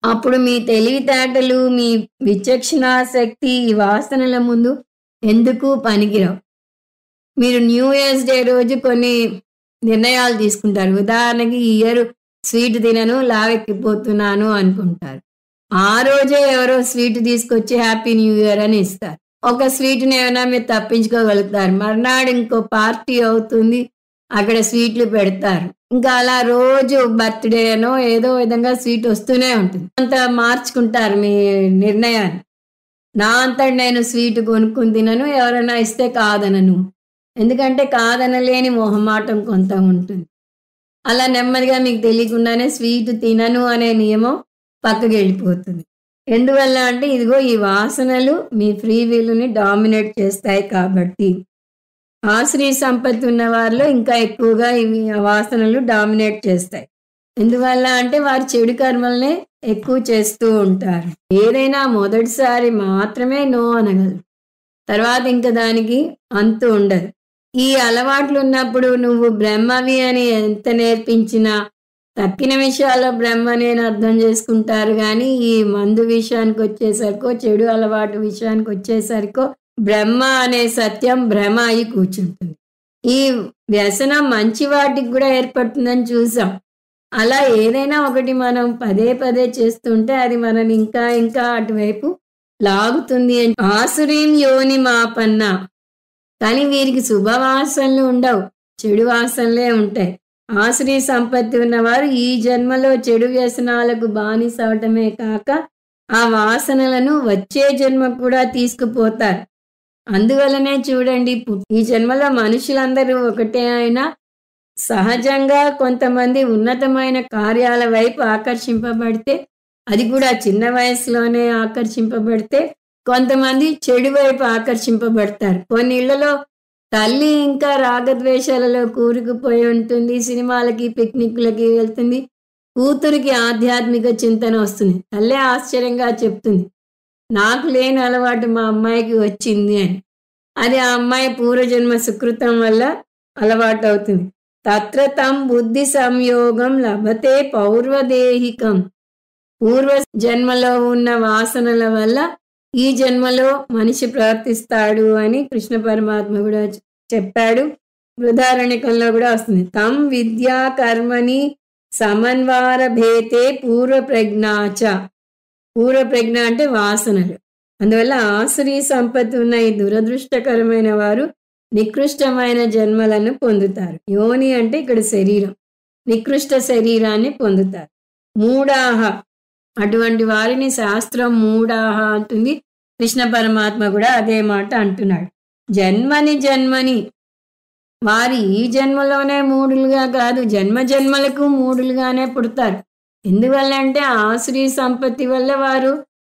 అప్పుడు మీ తెలివితేటలు, మీ విచక్షణా శక్తి ఈ వాసనల ముందు ఎందుకు పనికిరావు. మీరు న్యూ ఇయర్స్ డే రోజు కొన్ని నిర్ణయాలు తీసుకుంటారు. ఉదాహరణకి ఈ ఇయర్ స్వీట్ తినను, లావెక్కిపోతున్నాను అనుకుంటారు. ఆ రోజే ఎవరో స్వీట్ తీసుకొచ్చి హ్యాపీ న్యూ ఇయర్ అని ఇస్తారు. ఒక స్వీట్‌ని ఏమైనా మీరు తప్పించుకోగలుగుతారు. మర్నాడు ఇంకో పార్టీ అవుతుంది. అక్కడ స్వీట్లు పెడతారు. ఇంకా అలా రోజు బర్త్‌డే అనో ఏదో విధంగా స్వీట్ వస్తూనే ఉంటుంది. అంత మార్చుకుంటారు మీ నిర్ణయాన్ని. నా అంతట నేను స్వీట్ కొనుక్కొని తినను, ఎవరైనా ఇస్తే కాదనను. ఎందుకంటే కాదనలేని మొహమాటం కొంత ఉంటుంది. అలా నెమ్మదిగా మీకు తెలియకుండానే స్వీట్ తినను అనే నియమం పక్కకెళ్ళిపోతుంది. ఎందువల్ల అంటే ఇదిగో ఈ వాసనలు మీ ఫ్రీ విల్‌ని డామినేట్ చేస్తాయి కాబట్టి. ఆశ్రీ సంపత్తి ఉన్న వారిలో ఇంకా ఎక్కువగా ఇవి వాసనలు డామినేట్ చేస్తాయి. ఎందువల్ల అంటే వారు చెడు కర్మలనే ఎక్కువ చేస్తూ ఉంటారు. ఏదైనా మొదటిసారి మాత్రమే నో అనగలరు. తర్వాత ఇంక దానికి అంతు ఉండదు. ఈ అలవాట్లు ఉన్నప్పుడు నువ్వు బ్రహ్మవి అని ఎంత నేర్పించినా తక్కిన విషయాల్లో బ్రహ్మని అని అర్థం చేసుకుంటారు. కానీ ఈ మందు విషయానికి వచ్చేసరికో, చెడు అలవాటు విషయానికి వచ్చేసరికో బ్రహ్మ అనే సత్యం భ్రమ అయి కూర్చుంటుంది. ఈ వ్యసనం మంచి వాటికి కూడా ఏర్పడుతుందని చూసాం. అలా ఏదైనా ఒకటి మనం పదే పదే చేస్తుంటే అది మనని ఇంకా ఇంకా అటువైపు లాగుతుంది. ఆసురీం యోని మాపన్న. కానీ వీరికి శుభవాసనలు ఉండవు, చెడు వాసనలే ఉంటాయి. ఆశ్రీ సంపత్తి ఉన్నవారు ఈ జన్మలో చెడు వ్యసనాలకు బానిస అవటమే కాక ఆ వాసనలను వచ్చే జన్మ కూడా తీసుకుపోతారు. అందువల్లనే చూడండి, ఈ జన్మలో మనుషులందరూ ఒకటే అయినా సహజంగా కొంతమంది ఉన్నతమైన కార్యాల వైపు ఆకర్షింపబడితే, అది కూడా చిన్న వయసులోనే ఆకర్షింపబడితే, కొంతమంది చెడు వైపు ఆకర్షింపబడతారు. కొన్ని ఇళ్లలో తల్లి ఇంకా రాగద్వేషాలలో కూరుకుపోయి ఉంటుంది. సినిమాలకి, పిక్నిక్లకి వెళ్తుంది. కూతురికి ఆధ్యాత్మిక చింతన వస్తుంది. తల్లే ఆశ్చర్యంగా చెప్తుంది, నాకు లేని అలవాటు మా అమ్మాయికి వచ్చింది అని. అది ఆ అమ్మాయి పూర్వజన్మ సుకృతం వల్ల అలవాటు అవుతుంది. తత్ర తం బుద్ధి సంయోగం లభతే పౌర్వదేహికం. పూర్వ జన్మలో ఉన్న వాసనల వల్ల ఈ జన్మలో మనిషి ప్రవర్తిస్తాడు అని కృష్ణ పరమాత్మ కూడా చెప్పాడు. బృహదారణ్యకంలో కూడా వస్తుంది. తం విద్యా కర్మని సమన్వార భేతే పూర్వ ప్రజ్ఞాచ. పూర్వ ప్రజ్ఞ అంటే వాసనలు. అందువల్ల ఆసురీ సంపత్తి ఉన్న ఈ దురదృష్టకరమైన వారు నికృష్టమైన జన్మలను పొందుతారు. యోని అంటే ఇక్కడ శరీరం, నికృష్ట శరీరాన్ని పొందుతారు. మూఢాహ, అటువంటి వారిని శాస్త్రం మూఢాహ అంటుంది. కృష్ణ పరమాత్మ కూడా అదే మాట అంటున్నాడు. జన్మని వారి ఈ జన్మలోనే మూఢులుగా కాదు, జన్మ జన్మలకు మూఢులుగానే పుడతారు. ఎందువల్ల అంటే ఆసురీ సంపత్తి వల్ల వారు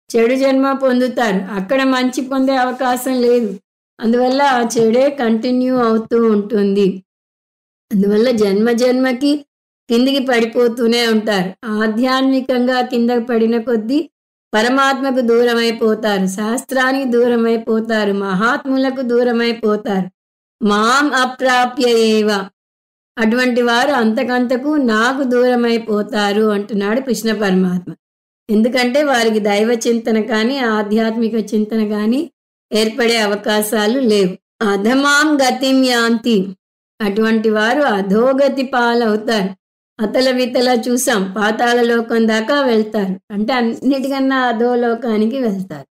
చెడు జన్మ పొందుతారు. అక్కడ మంచి పొందే అవకాశం లేదు. అందువల్ల ఆ చెడే కంటిన్యూ అవుతూ ఉంటుంది. అందువల్ల జన్మకి కిందికి పడిపోతూనే ఉంటారు. ఆధ్యాత్మికంగా కిందకి పడిన కొద్దీ పరమాత్మకు దూరమైపోతారు, శాస్త్రానికి దూరమైపోతారు, మహాత్ములకు దూరమైపోతారు. మాం అప్రాప్య ఏవ, అటువంటి వారు అంతకంతకు నాకు దూరమైపోతారు అంటున్నాడు కృష్ణ పరమాత్మ. ఎందుకంటే వారికి దైవ చింతన కానీ ఆధ్యాత్మిక చింతన కానీ ఏర్పడే అవకాశాలు లేవు. అధమాం గతిం యాంతి, అటువంటి వారు అధోగతి పాలవుతారు. అతల వితల చూసాం, పాతాళ లోకం దాకా వెళ్తారు. అంటే అన్నిటికన్నా అధో లోకానికి వెళ్తారు.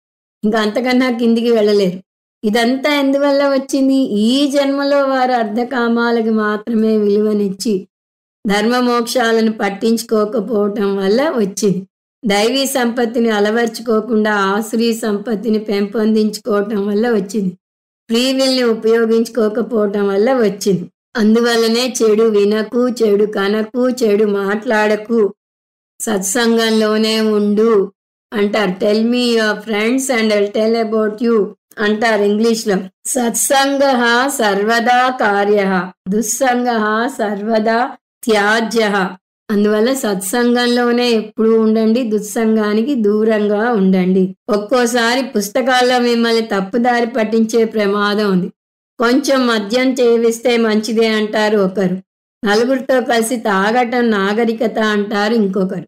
ఇంకా అంతకన్నా కిందికి వెళ్ళలేరు. ఇదంతా ఎందువల్ల వచ్చింది? ఈ జన్మలో వారు అర్ధకామాలకి మాత్రమే విలువనిచ్చి ధర్మ మోక్షాలను పట్టించుకోకపోవటం వల్ల వచ్చింది. దైవీ సంపత్తిని అలవర్చుకోకుండా ఆసురీ సంపత్తిని పెంపొందించుకోవటం వల్ల వచ్చింది. ఫ్రీ విల్ని ఉపయోగించుకోకపోవటం వల్ల వచ్చింది. అందువల్లనే చెడు వినకు, చెడు కనకు, చెడు మాట్లాడకు, సత్సంగంలోనే ఉండు అంటారు. Tell me your friends and I'll tell about you అంటారు ఇంగ్లీష్లో. సత్సంగ సర్వదా కార్య, దుస్సంగ సర్వదా త్యాజ్య. అందువల్ల సత్సంగంలోనే ఎప్పుడు ఉండండి, దుస్సంగానికి దూరంగా ఉండండి. ఒక్కోసారి పుస్తకాల్లో మిమ్మల్ని తప్పుదారి పట్టించే ప్రమాదం ఉంది. కొంచెం మద్యం చేవిస్తే మంచిదే అంటారు ఒకరు. నలుగురితో కలిసి తాగటం నాగరికత అంటారు ఇంకొకరు.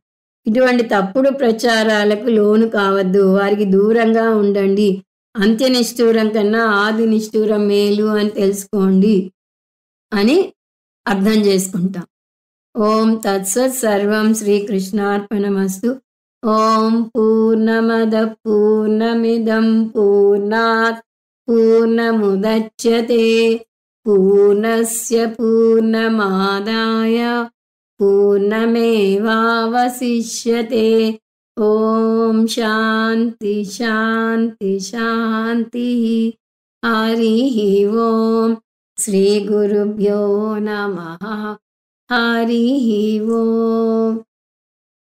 ఇటువంటి తప్పుడు ప్రచారాలకు లోను కావద్దు, వారికి దూరంగా ఉండండి. అంత్య నిష్ఠూరం కన్నా ఆది నిష్ఠూరం మేలు అని తెలుసుకోండి అని అర్థం చేసుకుంటాం. ఓం తత్సత్. సర్వం శ్రీకృష్ణార్పణమస్తు. ఓం పూర్ణమద పూర్ణమిదం పూర్ణాత్ పూర్ణముదచ్యతే పూర్ణస్య పూర్ణమాదాయ పూర్ణమేవావశిష్యతే. ఓం శాంతి శాంతి శాంతి. హరి ఓం. శ్రీ గురుభ్యో నమః. హరి ఓం.